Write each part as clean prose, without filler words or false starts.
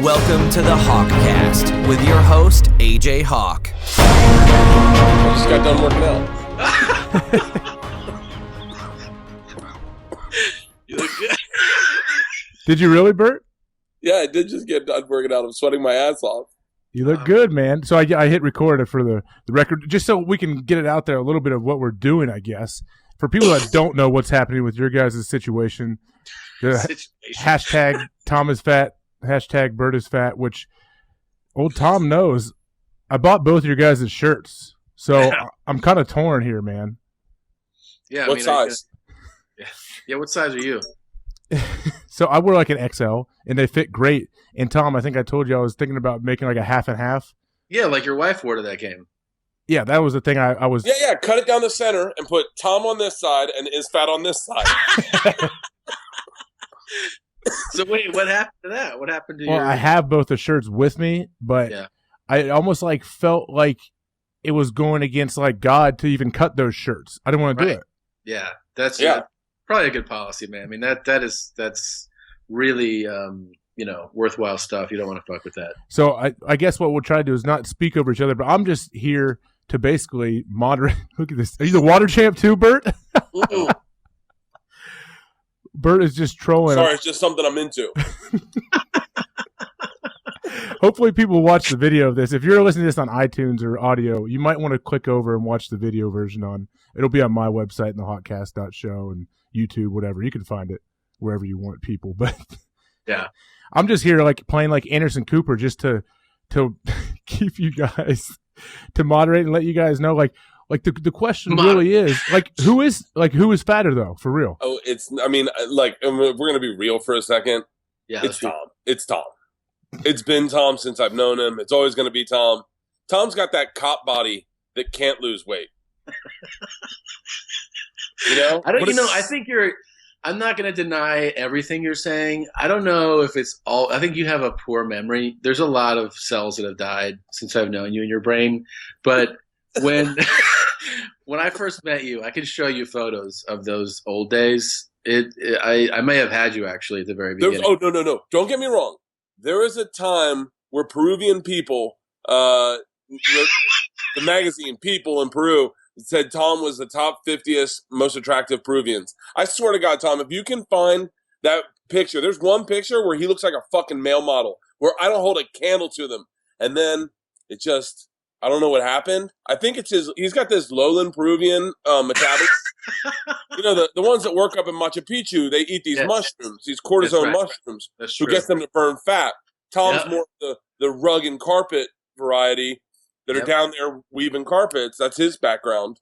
Welcome to the HawkCast with your host, AJ Hawk. I just got done working out. You look good. Did you really, Bert? Yeah, I did just get done working out. I'm sweating my ass off. You look good, man. So I hit record for the record, just so we can get it out there, a little bit of what we're doing, I guess. For people that don't know what's happening with your guys' situation, hashtag tomisfat, hashtag bertisfat, which old Tom knows. I bought both of your guys' shirts, so I'm kind of torn here, man. Yeah. What size? Yeah, what size are you? So I wear like an XL, and they fit great. And Tom, I think I told you I was thinking about making like a half and half. Yeah, like your wife wore to that game. Yeah, that was the thing I was. Yeah. Cut it down the center and put Tom on this side and Isfat on this side. So wait, what happened to that? What happened to I have both the shirts with me, but I almost like felt like it was going against like God to even cut those shirts. I didn't want to do it. Yeah, that's probably a good policy, man. I mean that's really worthwhile stuff. You don't want to fuck with that. So I guess what we'll try to do is not speak over each other, but I'm just here to basically moderate. Look at this. Are you the water champ too, Bert? Bert is just trolling. Sorry, it's just something I'm into. Hopefully people watch the video of this. If you're listening to this on iTunes or audio, you might want to click over and watch the video version it'll be on my website, in the HawkCast.show and YouTube, whatever. You can find it wherever you want, people. But yeah, I'm just here like playing like Anderson Cooper just to keep you guys, to moderate and let you guys know like the question really is who is fatter though, for real? Oh, if we're gonna be real for a second. Yeah, it's Tom. It's Tom. It's been Tom since I've known him. It's always gonna be Tom. Tom's got that cop body that can't lose weight. You know? I think I'm not going to deny everything you're saying. I don't know if it's all. I think you have a poor memory. There's a lot of cells that have died since I've known you in your brain. But when I first met you, I can show you photos of those old days. I may have had you actually at the very beginning. No. Don't get me wrong. There was a time where Peruvian people, the magazine People in Peru, said Tom was the top 50th most attractive Peruvians. I swear to God, Tom, if you can find that picture, there's one picture where he looks like a fucking male model, where I don't hold a candle to them. And then it just, I don't know what happened. I think it's he's got this lowland Peruvian metabolism. You know, the ones that work up in Machu Picchu, they eat these mushrooms, these cortisone mushrooms, who gets them to burn fat. Tom's more the rug and carpet variety that are down there weaving carpets. That's his background.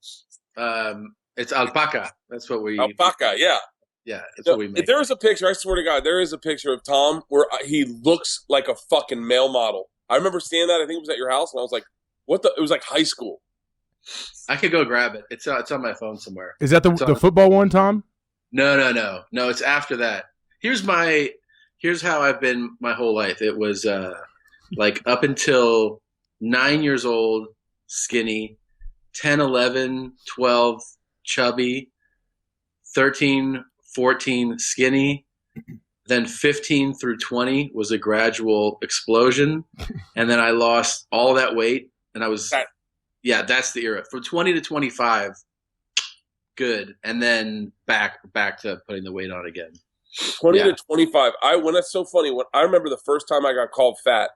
It's alpaca. That's what we... Alpaca, yeah. Yeah, that's what we make. If there is a picture, I swear to God, there is a picture of Tom where he looks like a fucking male model. I remember seeing that. I think it was at your house, and I was like, what the... It was like high school. I could go grab it. It's on my phone somewhere. Is that the football one, Tom? No. It's after that. Here's how I've been my whole life. It was like up until 9 years old, skinny, 10, 11, 12, chubby, 13, 14, skinny, then 15 through 20 was a gradual explosion, and then I lost all that weight, and I was, that's the era. From 20 to 25, good, and then back to putting the weight on again. 20 to 25. That's so funny. When I remember the first time I got called fat,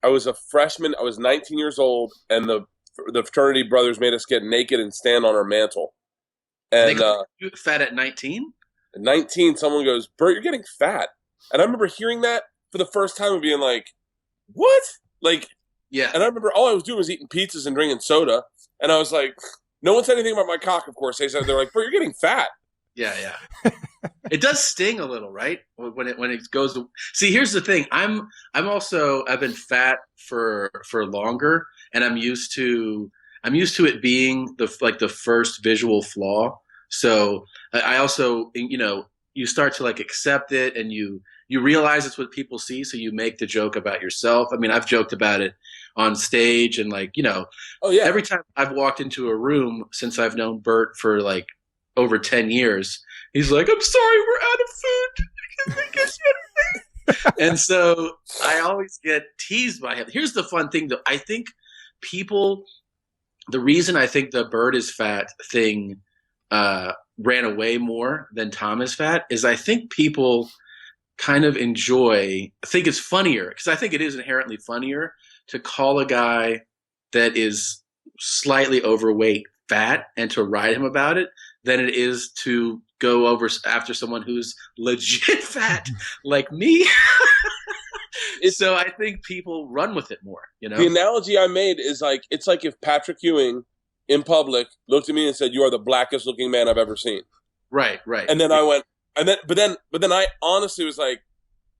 I was a freshman. I was 19 years old, and the fraternity brothers made us get naked and stand on our mantle. And you fat at 19? At 19, someone goes, "Bert, you're getting fat." And I remember hearing that for the first time and being like, "What?" Like, yeah. And I remember all I was doing was eating pizzas and drinking soda. And I was like, no one said anything about my cock, of course. They're like, "Bert, you're getting fat." Yeah. It does sting a little, right? When it goes to see. Here's the thing. I've been fat for longer, and I'm used to it being the first visual flaw. So I also, you start to like accept it, and you realize it's what people see. So you make the joke about yourself. I mean, I've joked about it on stage, and every time I've walked into a room since I've known Bert for like over 10 years, he's like, "I'm sorry, we're out of food." And so I always get teased by him. Here's the fun thing, though. I think people, the reason I think the Bert is fat thing ran away more than Tom is fat is I think people kind of I think it's funnier, because I think it is inherently funnier to call a guy that is slightly overweight fat and to ride him about it than it is to go over after someone who's legit fat like me. So I think people run with it more, The analogy I made is like, it's like if Patrick Ewing in public looked at me and said, "You are the blackest looking man I've ever seen." Right. And then I went, but then I honestly was like,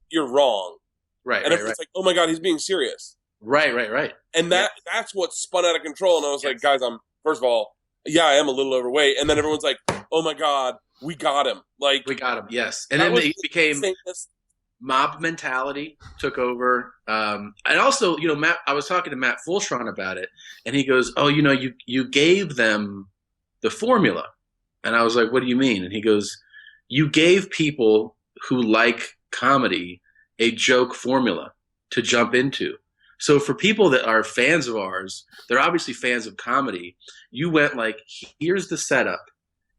"You're wrong." Right. And everyone's like, "Oh my God, he's being serious." Right. And that's what spun out of control. And I was like, guys, first of all, yeah, I am a little overweight. And then everyone's like, "Oh my God, we got him." Like, we got him. Yes. And then it became insaneness. Mob mentality took over. And also, Matt, I was talking to Matt Fulshron about it, and he goes, "Oh, you gave them the formula." And I was like, "What do you mean?" And he goes, "You gave people who like comedy a joke formula to jump into. So for people that are fans of ours, they're obviously fans of comedy. You went like, here's the setup,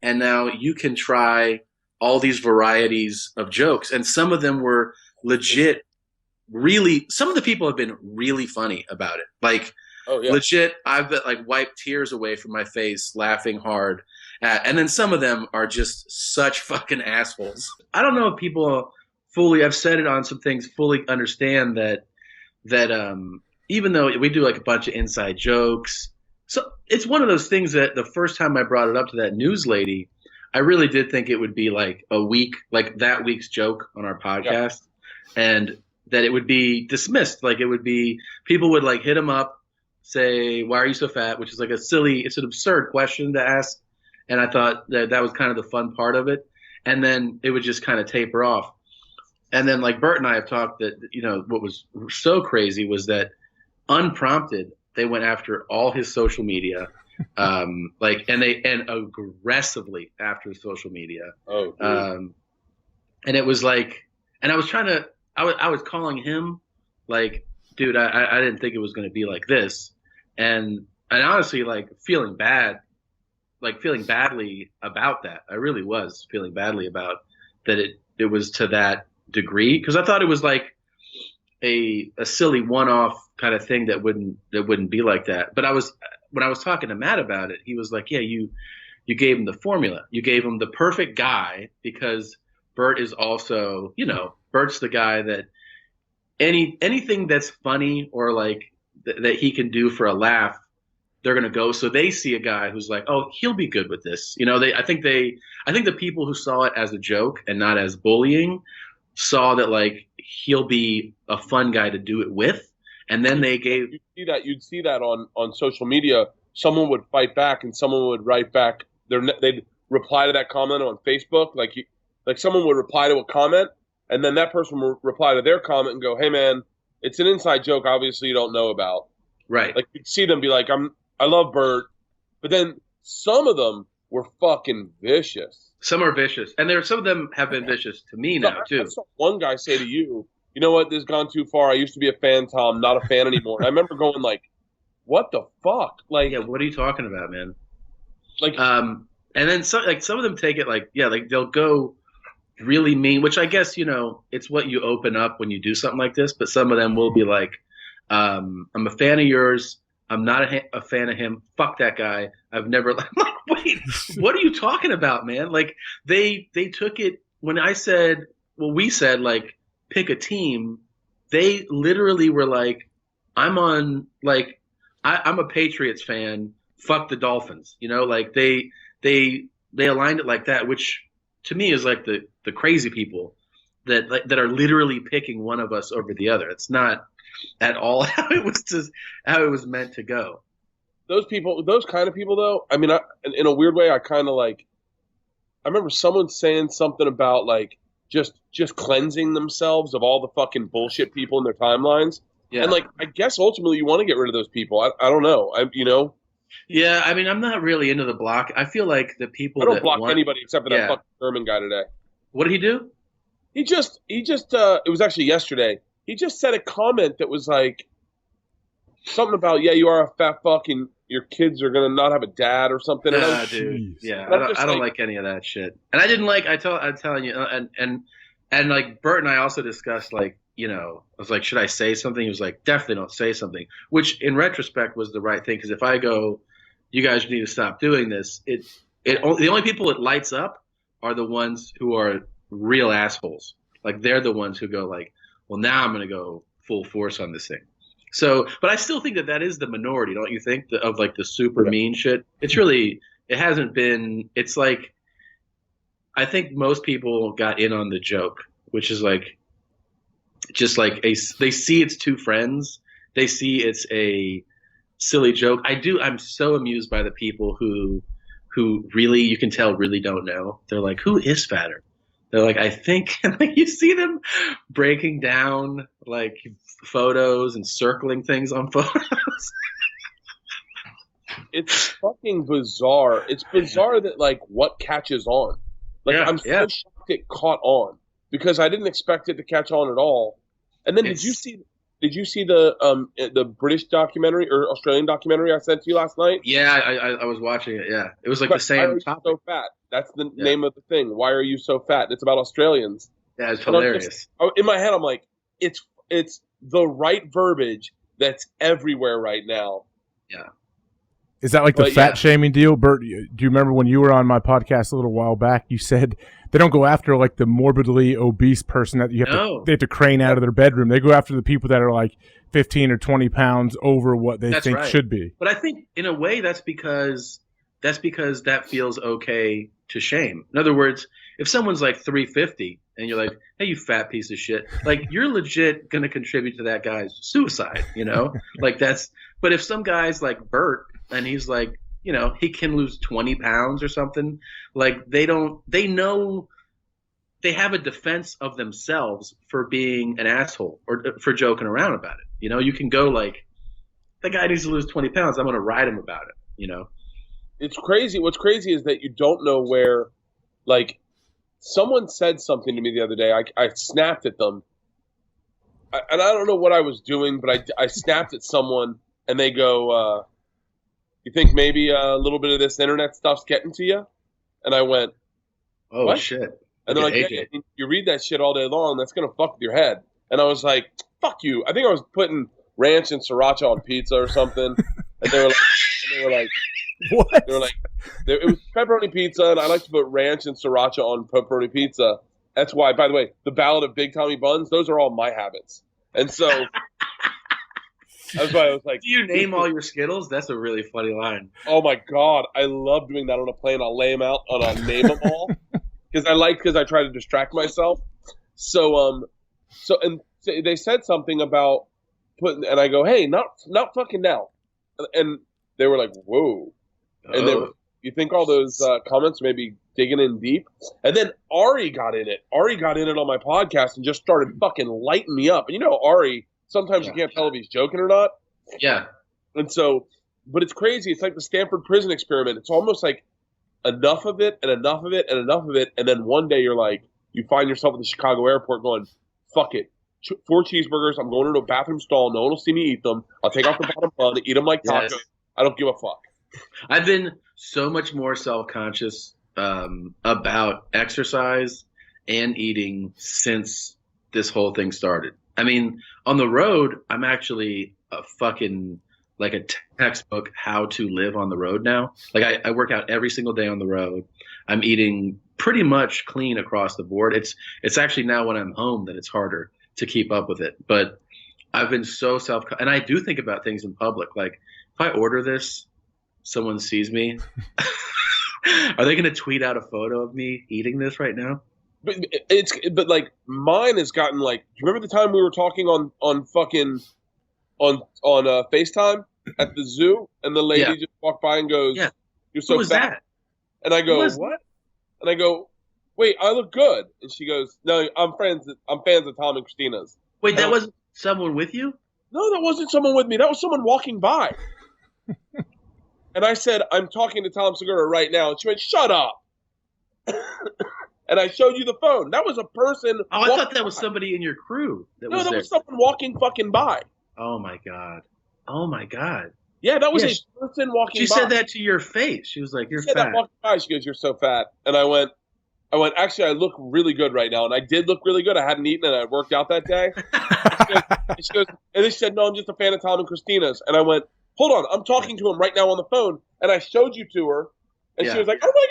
and now you can try all these varieties of jokes." And some of them were legit, really, some of the people have been really funny about it. Like, legit, I've like wiped tears away from my face laughing hard at, and then some of them are just such fucking assholes. I don't know if people fully, I've said it on some things, fully understand that even though we do like a bunch of inside jokes, so it's one of those things that the first time I brought it up to that news lady, I really did think it would be like a week, like that week's joke on our podcast, and that it would be dismissed. Like it would be, people would like hit him up, say, "Why are you so fat?" Which is like it's an absurd question to ask. And I thought that was kind of the fun part of it. And then it would just kind of taper off. And then like Bert and I have talked that, what was so crazy was that unprompted, they went after all his social media, and aggressively after his social media. And it was like, and I was I was calling him like, "Dude, I didn't think it was going to be like this." And honestly, like feeling badly about that. I really was feeling badly about that. It was to that degree, because I thought it was like a silly one-off kind of thing that wouldn't be like that. But when I was talking to Matt about it, he was like, "Yeah, you gave him the formula. You gave him the perfect guy, because Bert is also, Bert's the guy that anything that's funny or like that he can do for a laugh, they're going to go." So they see a guy who's like, "Oh, he'll be good with this." I think the people who saw it as a joke and not as bullying saw that like he'll be a fun guy to do it with. And then you'd see that on social media. Someone would fight back and someone would write back. They'd reply to that comment on Facebook. Like someone would reply to a comment, and then that person would reply to their comment and go, "Hey man, it's an inside joke. Obviously you don't know about." Right. Like you'd see them be like, "I love Bert," but then some of them were fucking vicious. Some are vicious, and some of them have been vicious to me now too. I saw one guy say to you, "You know what? This has gone too far. I used to be a fan, Tom. Not a fan anymore." And I remember going like, "What the fuck?" Like, yeah, what are you talking about, man? Like, and then some of them take it like they'll go really mean, which I guess it's what you open up when you do something like this. But some of them will be like, "I'm a fan of yours. I'm not a fan of him. Fuck that guy. I've never." I'm like, wait, what are you talking about, man? Like they took it when I said, we said like pick a team. They literally were like, I'm a Patriots fan. Fuck the Dolphins. Like they aligned it like that, which to me is like the crazy people that are literally picking one of us over the other. It's not at all how it was meant to go. Those kind of people, though. I mean, in a weird way, I kind of like. I remember someone saying something about like just cleansing themselves of all the fucking bullshit people in their timelines. Yeah. And like, I guess ultimately you want to get rid of those people. I don't know. Yeah, I mean, I'm not really into the block. I feel like the people I don't block anybody except for that fucking German guy today. What did he do? He just it was actually yesterday. He just said a comment that was like something about, yeah, you are a fat fuck and your kids are gonna not have a dad or something. And Nah, dude. Jeez. Yeah, And I'm I don't like any of that shit. And I didn't like. I'm telling you, and like Bert and I also discussed, like, you know, I was like, should I say something? He was like, definitely don't say something. Which in retrospect was the right thing, because if I go, you guys need to stop doing this. The only people it lights up are the ones who are real assholes. Like, they're the ones who go like, well, now I'm gonna go full force on this thing. So, but I still think that is the minority, don't you think? Of like the super mean shit. It's really, it hasn't been. It's like, I think most people got in on the joke, which is like, just like they see it's two friends. They see it's a silly joke. I'm so amused by the people who really, you can tell, really don't know. They're like, who is fatter? They're like, I think, and like you see them breaking down like photos and circling things on photos. It's fucking bizarre. It's bizarre that like what catches on. Like, I'm so shocked it caught on, because I didn't expect it to catch on at all. And then did you see the British documentary or Australian documentary I sent to you last night? Yeah, I was watching it. Yeah, it was like the same topic. So fat. That's the name of the thing. Why are you so fat? It's about Australians. Yeah, it's hilarious. In my head, I'm like, it's the right verbiage that's everywhere right now. Yeah. Is that like the fat shaming deal? Bert, do you remember when you were on my podcast a little while back, you said they don't go after like the morbidly obese person that they have to crane out of their bedroom. They go after the people that are like 15 or 20 pounds over what they think should be. But I think in a way that's because that feels okay to shame. In other words, if someone's like 350 and you're like, hey, you fat piece of shit, like, you're legit going to contribute to that guy's suicide, you know? Like, but if some guy's like Bert and he's like, you know, he can lose 20 pounds or something, like, they know they have a defense of themselves for being an asshole or for joking around about it. You know, you can go like, the guy needs to lose 20 pounds. I'm going to ride him about it, you know? It's crazy. What's crazy is that you don't know where, like, someone said something to me the other day. I snapped at them. And I don't know what I was doing, but I snapped at someone, and they go, you think maybe a little bit of this internet stuff's getting to you? And I went, oh, what? Shit. And they're like, yeah, you read that shit all day long, that's going to fuck with your head. And I was like, fuck you. I think I was putting ranch and sriracha on pizza or something. And they were like, what? They were like, it was pepperoni pizza, and I like to put ranch and sriracha on pepperoni pizza. That's why, by the way, the Ballad of Big Tommy Buns, those are all my habits. And so that's why I was like, do you name all your Skittles? That's a really funny line. Oh my God. I love doing that on a plane. I'll lay them out and I'll name them all. Because I try to distract myself. So they said something about and I go, hey, not fucking now. And they were like, whoa. And you think all those comments may be digging in deep? And then Ari got in it. Ari got in it on my podcast and just started fucking lighting me up. And you know, Ari, sometimes you can't tell if he's joking or not. Yeah. And so, but it's crazy. It's like the Stanford prison experiment. It's almost like enough of it and enough of it and enough of it. And then one day you're like, you find yourself at the Chicago airport going, fuck it. 4 cheeseburgers. I'm going into a bathroom stall. No one will see me eat them. I'll take off the bottom bun, eat them like tacos. Yes. I don't give a fuck. I've been so much more self-conscious about exercise and eating since this whole thing started. I mean, on the road, I'm actually a fucking like a textbook how to live on the road now. Like I work out every single day on the road. I'm eating pretty much clean across the board. It's actually now when I'm home that it's harder to keep up with it. But I've been so and I do think about things in public. Like, if I order this, someone sees me, are they going to tweet out a photo of me eating this right now? But like mine has gotten like, do you remember the time we were talking on FaceTime at the zoo, and the lady just walked by and goes, yeah. You're so fat. That? And I go, what? And I go, wait, I look good. And she goes, no, I'm fans of Tom and Christina's. Wait, that wasn't someone with you? No, that wasn't someone with me. That was someone walking by. And I said, I'm talking to Tom Segura right now. And she went, shut up. And and I showed you the phone. That was a person. Oh, I thought that was somebody in your crew. That was someone walking fucking by. Oh my god. Yeah, that was a person walking by. She said that to your face. She was like, "You're fat." That walking by. She goes, "You're so fat," and I went. Actually, I look really good right now, and I did look really good. I hadn't eaten, and I worked out that day. And she goes, and then she said, "No, I'm just a fan of Tom and Christina's." And I went, "Hold on, I'm talking to him right now on the phone." And I showed you to her, and she was like, "Oh my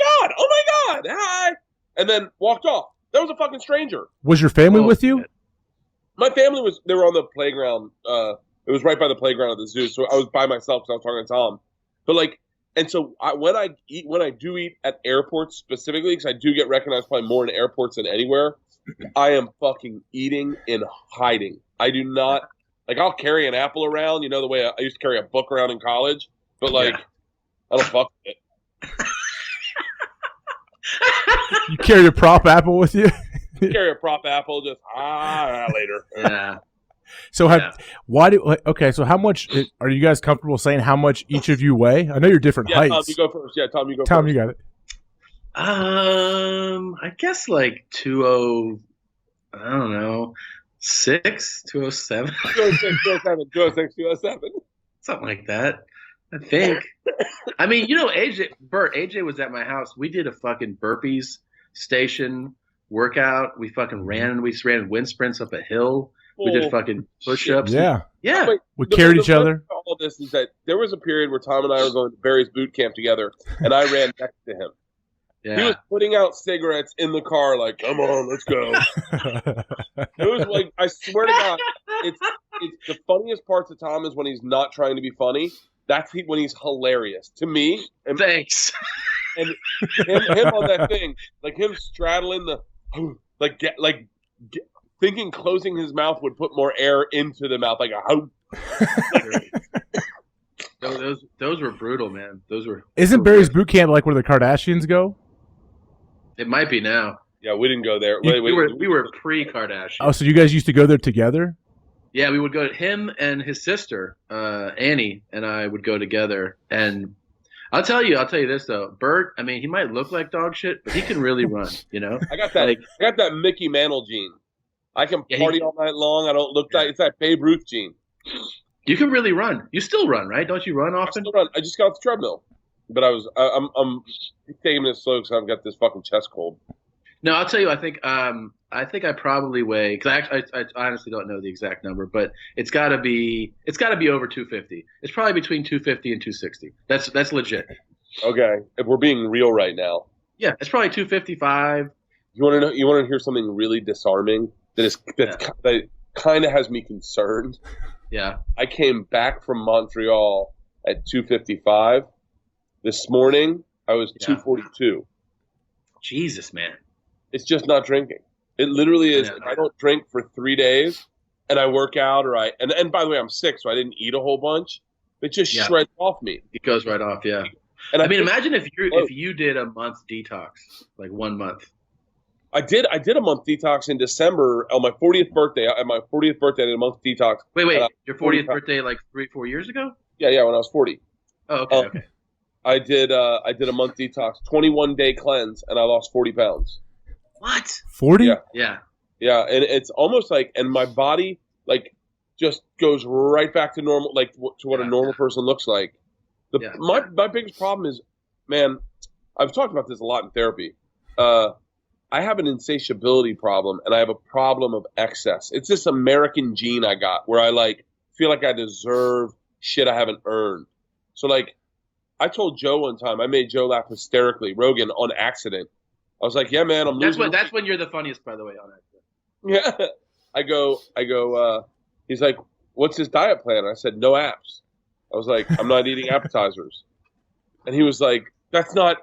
god, hi," and then walked off. That was a fucking stranger. Was your family with you? My family they were on the playground. It was right by the playground of the zoo, so I was by myself because I was talking to Tom. But and so when I do eat at airports specifically, because I do get recognized probably more in airports than anywhere, I am fucking eating in hiding. I do not I'll carry an apple around, the way I used to carry a book around in college, but I don't fuck with it. You carry a prop apple with you? Carry a prop apple, just later. Yeah. So so how much are you guys comfortable saying how much each of you weigh? I know you're different heights. Tom, you go first. Yeah, Tom, you go first. Tom, you got it. I guess 20, I don't know, 207. 206, Something like that. I think. I mean, AJ was at my house. We did a fucking burpees station workout. We fucking ran wind sprints up a hill. We did fucking push-ups. Yeah. Yeah. We carried each other. All this is that there was a period where Tom and I were going to Barry's boot camp together, and I ran next to him. Yeah. He was putting out cigarettes in the car, like, "Come on, let's go." It was like, I swear to God, it's the funniest parts of Tom is when he's not trying to be funny. That's when he's hilarious to me. And, thanks. And him on that thing, like him straddling the, thinking closing his mouth would put more air into the mouth, like those were brutal, man. Isn't Barry's boot camp like where the Kardashians go? It might be now. Yeah, we didn't go there. We were pre-Kardashian. Oh, so you guys used to go there together? Yeah, we would go. Him and his sister, Annie, and I would go together. And I'll tell you this though, Bert. I mean, he might look like dog shit, but he can really run. I got that. I got that Mickey Mantle gene. I can party all night long. I don't look that. It's that Babe Ruth gene. You can really run. You still run, right? Don't you run often? I still run. I just got off the treadmill, but I'm taking it slow because I've got this fucking chest cold. No, I'll tell you. I think I probably weigh, because I honestly don't know the exact number, but it's got to be over 250. It's probably between 250 and 260. That's legit. Okay, if we're being real right now. Yeah, it's probably 255. You want to know? You want to hear something really disarming? That kind of has me concerned. Yeah. I came back from Montreal at 255. This morning, I was 242. Jesus, man. It's just not drinking. It literally is. If I don't drink for 3 days and I work out and by the way, I'm sick, so I didn't eat a whole bunch. It just shreds off me. It goes right off, yeah. And I mean, imagine if you did a month detox, like 1 month. I did a month detox in December on my 40th birthday. At my 40th birthday, I did a month detox. Wait, your 40th birthday like 3-4 years ago? Yeah, when I was 40. Oh, okay. I did a month detox, 21-day cleanse, and I lost 40 pounds. What? 40? Yeah. Yeah, and it's almost like, and my body just goes right back to normal, to what a normal person looks like. My biggest problem is, man, I've talked about this a lot in therapy. I have an insatiability problem, and I have a problem of excess. It's this American gene I got where I feel like I deserve shit I haven't earned. So I told Joe one time, I made Joe laugh hysterically, Rogan, on accident. I was like, "Yeah, man, I'm losing." That's when you're the funniest, by the way, on accident. Yeah. I go. He's like, "What's his diet plan?" I said, "No apps." I was like, "I'm not eating appetizers," and he was like, That's not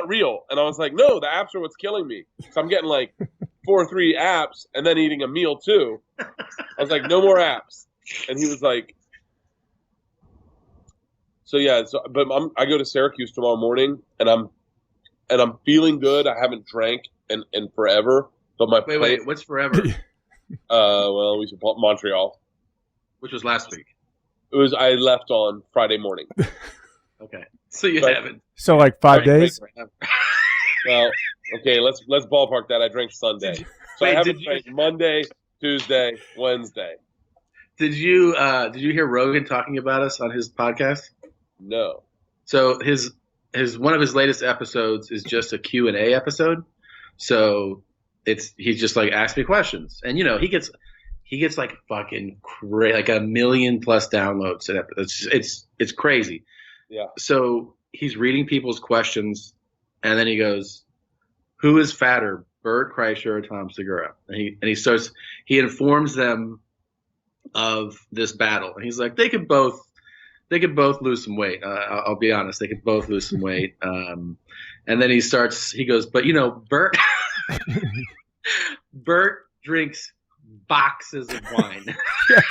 real. And I was like, no, the apps are what's killing me. So I'm getting 4 or 3 apps and then eating a meal too. I was like, no more apps. And he was like, but I go to Syracuse tomorrow morning and I'm feeling good. I haven't drank in forever. But my wait, what's forever? Well, we should call it Montreal. Which was last week. I left on Friday morning. Okay. So you haven't. So 5 days? Well, Okay, let's ballpark that. I drank Sunday, so I haven't drank Monday, Tuesday, Wednesday. Did you hear Rogan talking about us on his podcast? No. So his one of his latest episodes is just a Q&A episode. So he's just like, ask me questions, and he gets like fucking like 1 million plus downloads. It's crazy. Yeah. So he's reading people's questions, and then he goes, "Who is fatter, Bert Kreischer or Tom Segura?" And he informs them of this battle, and he's like, they could both lose some weight. I'll be honest, they could both lose some weight. And then he goes, but Bert drinks boxes of wine. Yes.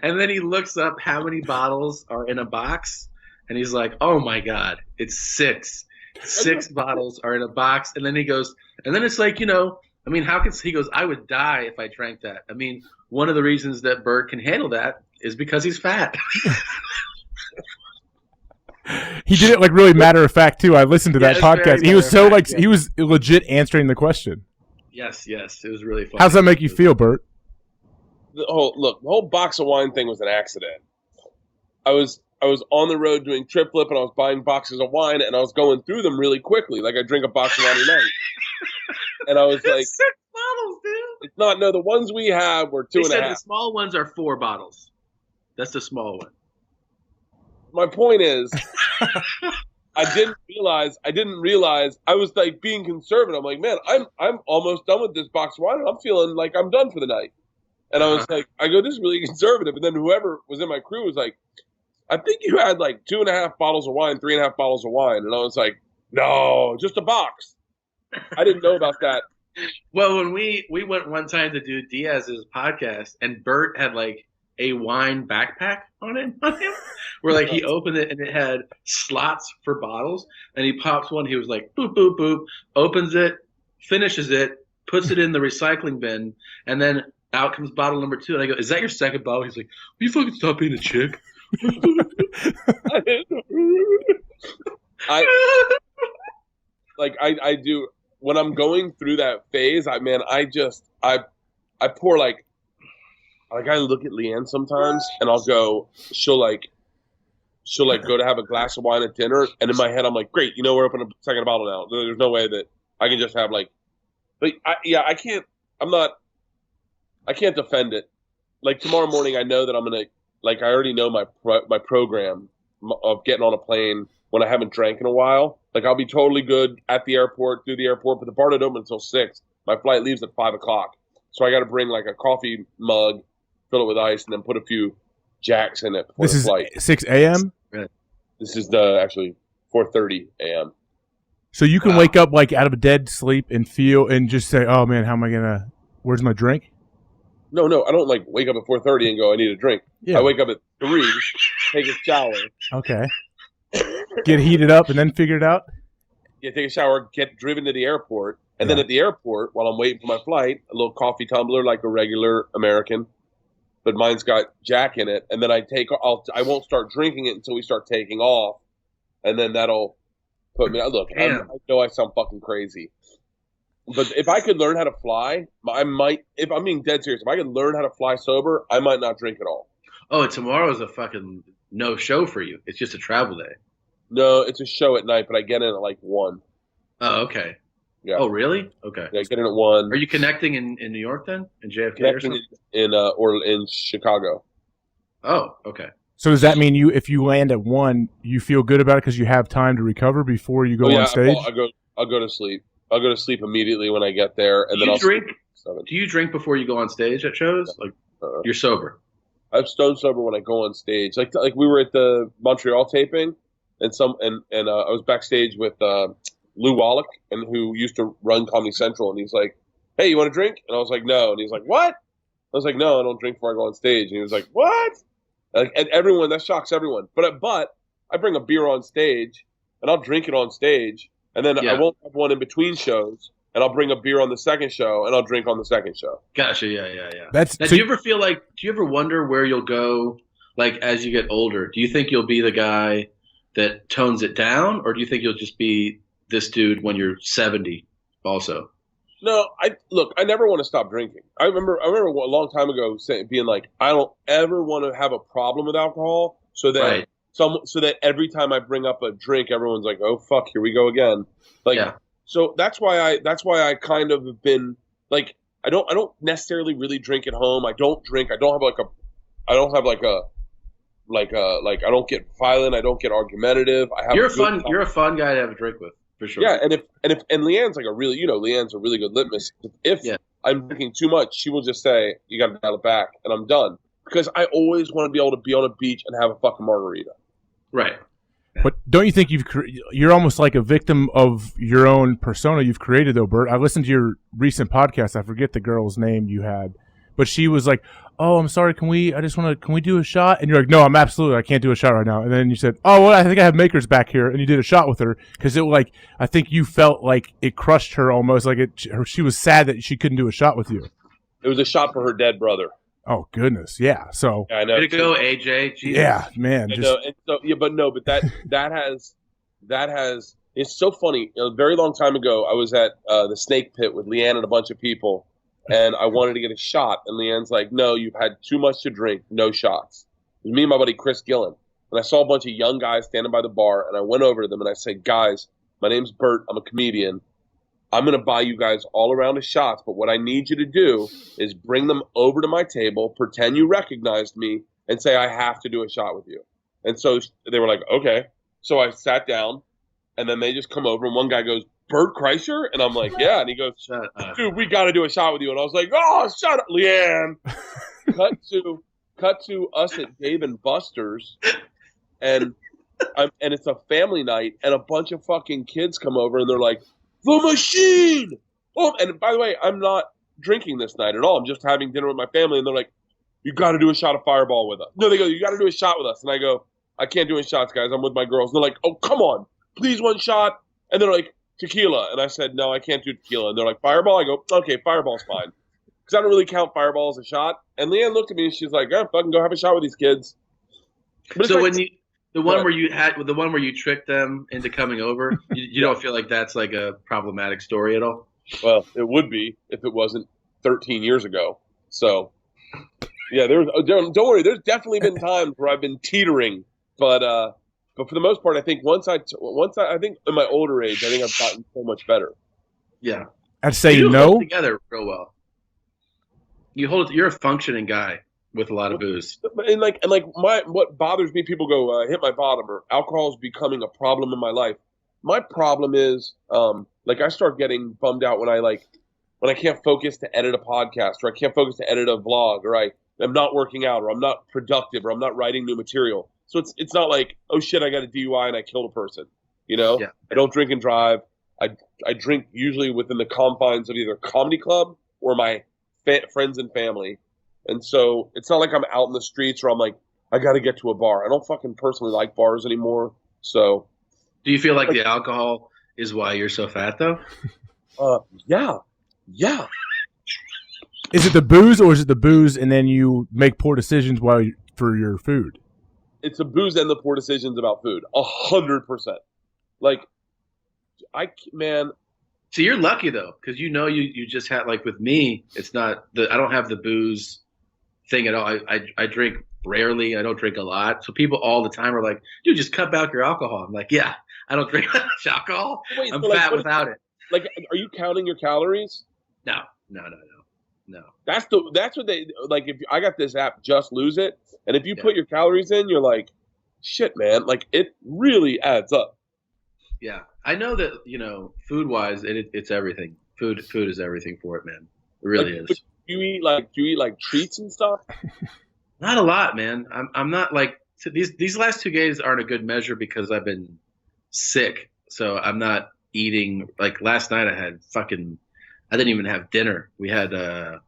And then he looks up how many bottles are in a box, and he's like, oh my God, it's 6. 6 bottles are in a box. And then he goes, and then it's like, he goes, I would die if I drank that. I mean, one of the reasons that Bert can handle that is because he's fat. He did it like really matter of fact too. I listened to that podcast. He was so like he was legit answering the question. Yes, it was really fun. How's that make you feel, Bert? The whole box of wine thing was an accident. I was on the road doing trip flip, and I was buying boxes of wine, and I was going through them really quickly, like I drink a box of wine a night. And I was like, 6 bottles, dude. It's not. No, the ones we have were 2.5. The small ones are 4 bottles. That's the small one. My point is, I didn't realize I was like being conservative. I'm like, man, I'm almost done with this box of wine, and I'm feeling like I'm done for the night. And I was like, this is really conservative. And then whoever was in my crew was like, I think you had like 2.5 bottles of wine, 3.5 bottles of wine. And I was like, no, just a box. I didn't know about that. Well, when we went one time to do Diaz's podcast, and Bert had like a wine backpack on him, where like he opened it and it had slots for bottles, and he pops one. He was like, boop, boop, boop, opens it, finishes it, puts it in the recycling bin, and then out comes bottle number 2. And I go, is that your second bottle? He's like, will you fucking stop being a chick? I do when I'm going through that phase. I pour like I look at Leanne sometimes, and I'll go, she'll go to have a glass of wine at dinner, and in my head I'm like, great, we're opening a second bottle now. There's no way that I can just have I can't defend it. Like tomorrow morning, I know that I'm gonna I already know my program of getting on a plane when I haven't drank in a while. Like I'll be totally good at the airport, through the airport, but the bar don't open until 6. My flight leaves at 5 o'clock, so I got to bring like a coffee mug, fill it with ice, and then put a few Jacks in it before the flight. This is 6 a.m.? This is actually 4:30 a.m. So you can wake up like out of a dead sleep and feel and just say, oh man, where's my drink? No, I don't like wake up at 4:30 and go, I need a drink. Yeah. I wake up at 3, take a shower. Okay. Get heated up and then figure it out? Yeah, take a shower, get driven to the airport, and then at the airport, while I'm waiting for my flight, a little coffee tumbler like a regular American, but mine's got Jack in it, and then I won't start drinking it until we start taking off, and then that'll put me. Look, I know I sound fucking crazy, but if I could learn how to fly, I might. If I'm being dead serious, if I could learn how to fly sober, I might not drink at all. Oh, tomorrow's a fucking no show for you. It's just a travel day. No, it's a show at night, but I get in at like 1. Oh, okay. Yeah. Oh, really? Okay. Yeah, I get in at 1. Are you connecting in New York then? In JFK or something? In Chicago. Oh, okay. So does that mean if you land at 1, you feel good about it because you have time to recover before you go on stage? I'll go to sleep. I'll go to sleep immediately when I get there, and then I'll drink. Do you drink before you go on stage at shows? Like you're sober? I'm stone sober when I go on stage. Like we were at the Montreal taping, and I was backstage with Lou Wallach, and who used to run Comedy Central, and he's like, "Hey, you want a drink?" And I was like, "No," and he's like, "What?" I was like, "No, I don't drink before I go on stage." And he was like, "What?" And everyone, that shocks everyone. But I bring a beer on stage, and I'll drink it on stage, and then I won't have one in between shows, and I'll bring a beer on the second show, and I'll drink on the second show. Gotcha. Yeah. Do you ever wonder where you'll go, like as you get older? Do you think you'll be the guy that tones it down, or do you think you'll just be this dude when you're 70 also? No, I never want to stop drinking. I remember a long time ago being like, I don't ever want to have a problem with alcohol, so that so that every time I bring up a drink, everyone's like, oh fuck, here we go again. Like, so that's why I kind of have been like, I don't necessarily really drink at home. I don't drink. I don't get violent. I don't get argumentative. You're a fun guy to have a drink with, for sure. Yeah, and Leanne's like Leanne's a really good litmus. If I'm drinking too much, she will just say, you got to dial it back, and I'm done. Because I always want to be able to be on a beach and have a fucking margarita. Right. But don't you think you're almost like a victim of your own persona you've created, though, Bert? I listened to your recent podcast. I forget the girl's name you had, but she was like, "Oh, I'm sorry. Can we do a shot?" And you're like, "No, I can't do a shot right now." And then you said, "Oh, well, I think I have makers back here," and you did a shot with her because I think you felt like it crushed her almost, like she was sad that she couldn't do a shot with you. It was a shot for her dead brother. Oh goodness, yeah. So I know. Way to go, AJ. Jesus. Yeah, man. But that has. It's so funny. A very long time ago, I was at the Snake Pit with Leanne and a bunch of people, and I wanted to get a shot. And Leanne's like, "No, you've had too much to drink. No shots." It was me and my buddy Chris Gillen, and I saw a bunch of young guys standing by the bar, and I went over to them and I said, "Guys, my name's Bert. I'm a comedian. I'm going to buy you guys all around of shots, but what I need you to do is bring them over to my table, pretend you recognized me, and say I have to do a shot with you." And so they were like, okay. So I sat down, and then they just come over, and one guy goes, "Bert Kreischer?" And I'm like, yeah. And he goes, "Dude, we got to do a shot with you." And I was like, "Oh, shut up, Leanne." Cut to us at Dave and Buster's, and it's a family night, and a bunch of fucking kids come over, and they're like, "The machine!" Oh, and by the way, I'm not drinking this night at all. I'm just having dinner with my family, and they're like, "You got to do a shot of Fireball with us." No, they go, "You got to do a shot with us." And I go, "I can't do any shots, guys. I'm with my girls." And they're like, "Oh, come on. Please, one shot." And they're like, "Tequila." And I said, "No, I can't do tequila." And they're like, "Fireball?" I go, "Okay, Fireball's fine." Because I don't really count Fireball as a shot. And Leanne looked at me, and she's like, "Yeah, fucking go have a shot with these kids." So like, when the one where you tricked them into coming over, you don't feel like that's like a problematic story at all? Well, it would be if it wasn't 13 years ago. So, yeah, don't worry. There's definitely been times where I've been teetering, but for the most part, I think I think in my older age, I think I've gotten so much better. Yeah, I'd say you no. hold it together real well. You're a functioning guy with a lot of booze. And what bothers me, people go, "Hit my bottom," or alcohol is becoming a problem in my life. My problem is, I start getting bummed out when I can't focus to edit a podcast, or I can't focus to edit a vlog, or I'm not working out, or I'm not productive, or I'm not writing new material. So it's not like, oh shit, I got a DUI and I killed a person. Yeah. I don't drink and drive. I drink usually within the confines of either comedy club or my friends and family. And so it's not like I'm out in the streets or I'm like, I got to get to a bar. I don't fucking personally like bars anymore. So, do you feel like the alcohol is why you're so fat, though? Yeah. Is it the booze, or is it the booze and then you make poor decisions for your food? It's the booze and the poor decisions about food. 100%. So you're lucky though, because you just had, like with me, it's not I don't have the booze thing at all. I drink rarely. I don't drink a lot. So people all the time are like, "Dude, just cut back your alcohol." I'm like, "Yeah, I don't drink much alcohol. I'm fat without it." Like, are you counting your calories? No. That's what they like. If I got this app, Just Lose It, and if you put your calories in, you're like, shit, man. Like, it really adds up. Yeah, I know that food wise, it's everything. Food is everything for it, man. It really is. Do you eat treats and stuff? Not a lot, man. I'm not like, so these last 2 days aren't a good measure because I've been sick, so I'm not eating. Like last night, I didn't even have dinner. We had I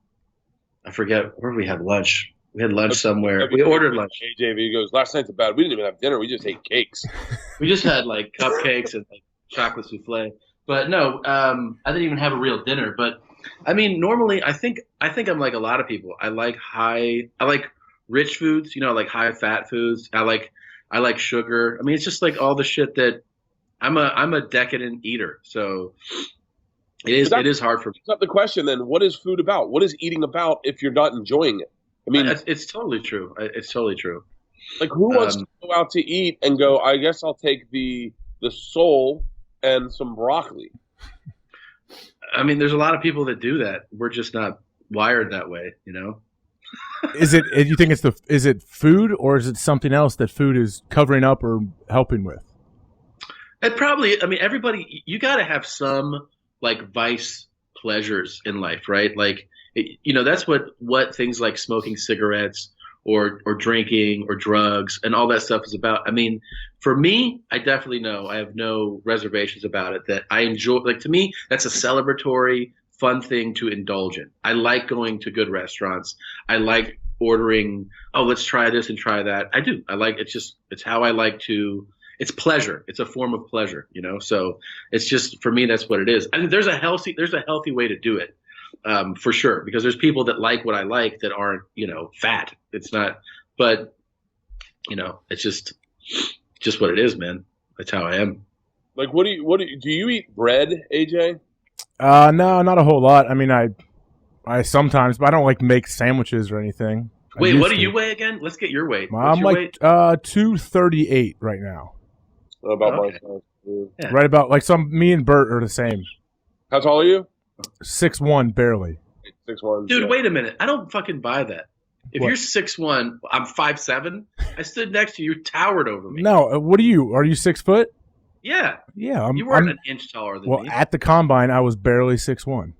forget where we had lunch. We had lunch somewhere. We ordered lunch. AJ goes, "Last night's bad. We didn't even have dinner. We just ate cakes." We just had like cupcakes and like chocolate souffle. But no, I didn't even have a real dinner. But I mean, normally I think I'm like a lot of people. I like rich foods, like high fat foods. I like sugar. I mean, it's just like all the shit that I'm a decadent eater, so it is hard for me. It's not the question then. What is food about? What is eating about if you're not enjoying it? I mean, It's totally true. It's totally true. like who wants to go out to eat and go, I guess I'll take the sole and some broccoli. I mean, there's a lot of people that do that. We're just not wired that way, you know? Is it? You think is it food, or is it something else that food is covering up or helping with? It probably. I mean, everybody. You got to have some like vice pleasures in life, right? Like, that's what things like smoking cigarettes or drinking or drugs and all that stuff is about. I mean, for me, I definitely know I have no reservations about it. That I enjoy. Like to me, that's a celebratory, fun thing to indulge in. I like going to good restaurants. I like ordering, oh, let's try this and try that. I do. I like it's how I like to. It's pleasure. It's a form of pleasure, So it's just for me. That's what it is. I mean, there's a healthy way to do it, for sure. Because there's people that like what I like that aren't, fat. It's not, but it's just what it is, man. That's how I am. Like, do you eat bread, AJ? No, not a whole lot. I mean, I sometimes, but I don't like make sandwiches or anything. Wait, what do you weigh again? Let's get your weight. I'm like 238 right now. About myself. Yeah. Right about me and Bert are the same. How tall are you? 6'1", barely. 6'1". Dude, yeah. Wait a minute. I don't fucking buy that. If you're 6'1", I'm 5'7". I stood next to you, you towered over me. No, what are you? Are you 6 foot? Yeah. Yeah, you weren't an inch taller than me. Well, at the combine, I was barely 6'1".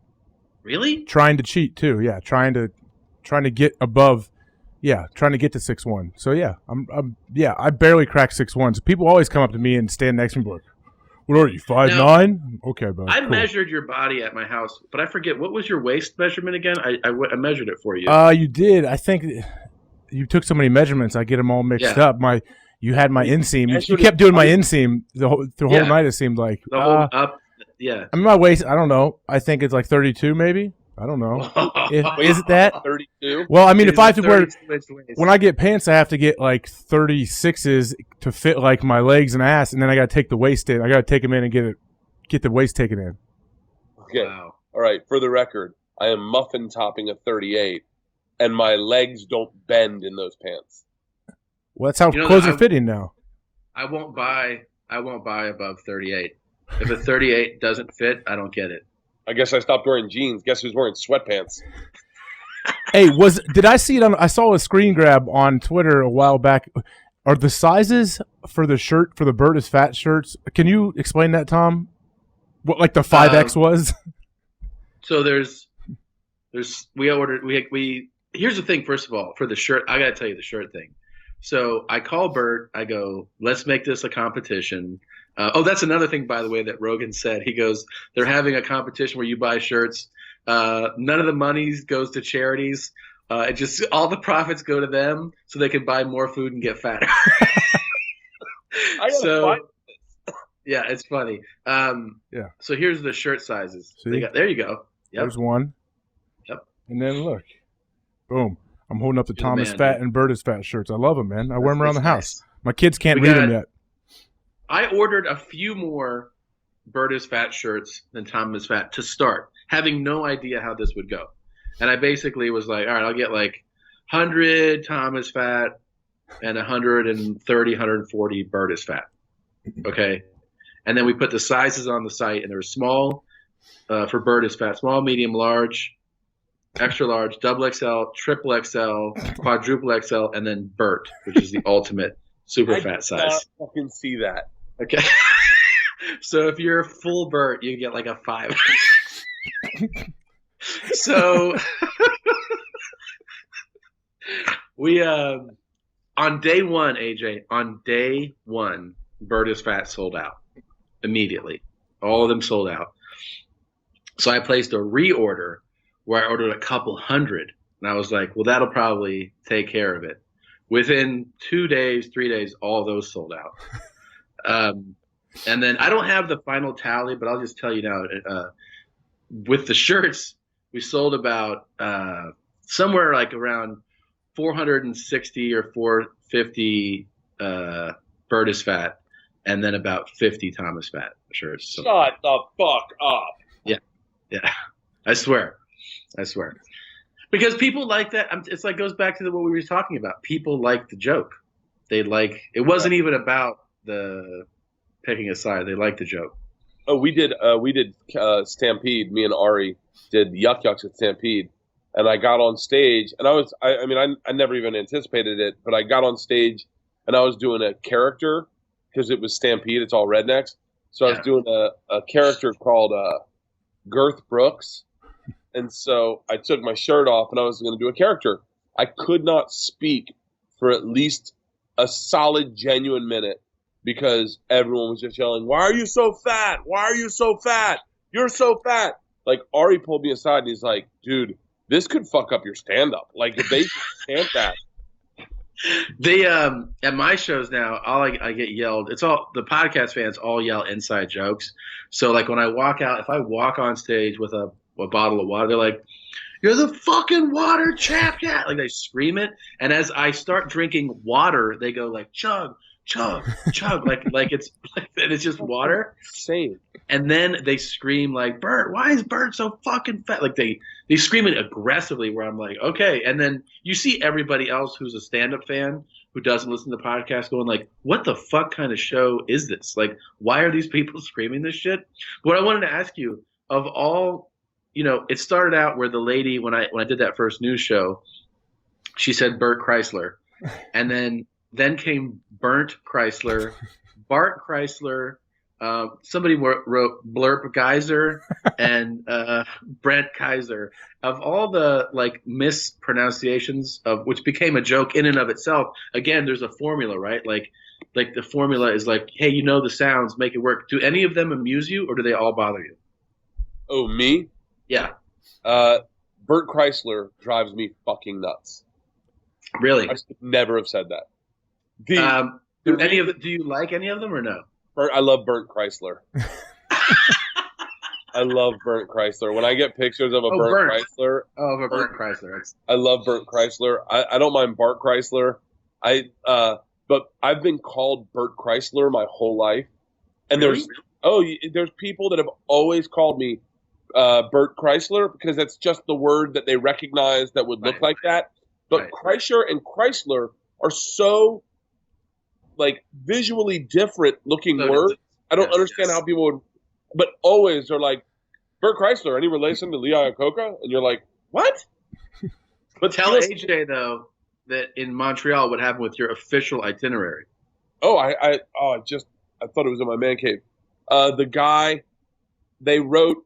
Really? Trying to cheat too. Yeah, trying to get above. Yeah, trying to get to 6'1". So yeah, I barely cracked 6'1". So people always come up to me and stand next to me like, "What are you, 5'9"? Okay, bud. I measured your body at my house, but I forget what was your waist measurement again. I measured it for you. You did. I think you took so many measurements. I get them all mixed up. You had my inseam. You kept doing my inseam the whole night. It seemed like the whole up. Yeah. I mean, my waist. I don't know. I think it's like 32, maybe. I don't know. Is it that? 32? Well, I mean, if I have to wear, when I get pants, I have to get like 36s to fit like my legs and ass, and then I got to take the waist in. I got to take them in and get the waist taken in. Okay. Wow. All right. For the record, I am muffin topping a 38, and my legs don't bend in those pants. Well, that's how clothes are fitting now. I won't buy above 38. If a 38 doesn't fit, I don't get it. I guess I stopped wearing jeans. Guess who's wearing sweatpants? Hey, did I see it I saw a screen grab on Twitter a while back. Are the sizes for the shirt, for the Bert is Fat shirts, can you explain that, Tom? What, like the 5X was? So here's the thing, first of all, for the shirt, I got to tell you the shirt thing. So I call Bert, I go, let's make this a competition. That's another thing, by the way, that Rogan said. He goes, they're having a competition where you buy shirts. None of the money goes to charities. It just all the profits go to them so they can buy more food and get fatter. Yeah, it's funny. Yeah. So here's the shirt sizes. See? There you go. Yep. There's one. Yep. And then look, boom. I'm holding up the Thomas Fat and Bert is Fat shirts. I love them, man. I wear them around the house. My kids can't read them yet. I ordered a few more Bert is Fat shirts than Tom is Fat to start, having no idea how this would go. And I basically was like, all right, I'll get like 100 Tom is Fat and 130, 140 Bert is Fat. Okay. And then we put the sizes on the site, and there was small for Bert is Fat, small, medium, large, extra large, double XL, triple XL, quadruple XL, and then Bert, which is the ultimate super fat size. I fucking see that. Okay. So if you're full Bert, you get like a 5. So we on day one, AJ, Bert is Fat sold out immediately. All of them sold out. So I placed a reorder where I ordered a couple hundred, and I was like, well, that'll probably take care of it. Within 2 days, 3 days, all those sold out. And then I don't have the final tally, but I'll just tell you now. With the shirts, we sold about somewhere like around 460 or 450 Bert is Fat. and then about 50 tomisfat shirts. So, Shut the fuck up. yeah, I swear. Because people like that. It's like goes back to what we were talking about. People like the joke. They like it. Wasn't even about the picking a side. They like the joke. Oh, we did Stampede. Me and Ari did Yuck Yucks at Stampede, and I got on stage, and I never even anticipated it, but I got on stage, and I was doing a character because it was Stampede. It's all rednecks, so I was doing a character called Girth Brooks, and so I took my shirt off, and I was going to do a character. I could not speak for at least a solid, genuine minute. Because everyone was just yelling, "Why are you so fat? Why are you so fat? You're so fat!" Like Ari pulled me aside and he's like, "Dude, this could fuck up your stand-up. Like if they chant that." They at my shows now, I get yelled. It's all the podcast fans all yell inside jokes. So like when I walk out, if I walk on stage with a bottle of water, they're like, "You're the fucking water champion!" Like they scream it. And as I start drinking water, they go like, "Chug. Chug, chug," like it's just water. Same. And then they scream like, "Bert, why is Bert so fucking fat?" Like they scream it aggressively. Where I'm like, okay. And then you see everybody else who's a stand-up fan who doesn't listen to the podcast going like, "What the fuck kind of show is this? Like, why are these people screaming this shit?" What I wanted to ask you, of all, it started out where the lady when I did that first news show, she said Bert Kreischer, and then came Bert Kreischer, Bart Kreischer, somebody wrote Blurp Geyser, and Brent Kaiser. Of all the like mispronunciations of which became a joke in and of itself, again, there's a formula, right? Like the formula is like, hey, the sounds, make it work. Do any of them amuse you, or do they all bother you? Oh, me? Yeah. Bert Kreischer drives me fucking nuts. Really? I should never have said that. Do you like any of them or no? I love Bert Kreischer. I love Bert Kreischer. When I get pictures of a Bert Kreischer. Oh, of a Bert Kreischer. I love Bert Kreischer. I don't mind Bart Kreischer. But I've been called Bert Kreischer my whole life. And Really? there's people that have always called me Bert Kreischer because that's just the word that they recognize that would look like that. But Kreischer and Chrysler are so like visually different looking words. I don't understand how people would, but always are like Bert Kreischer, any relation to Lee Iacocca? And you're like, what? But tell AJ though that in Montreal what happened with your official itinerary. I thought it was in my man cave. The guy they wrote.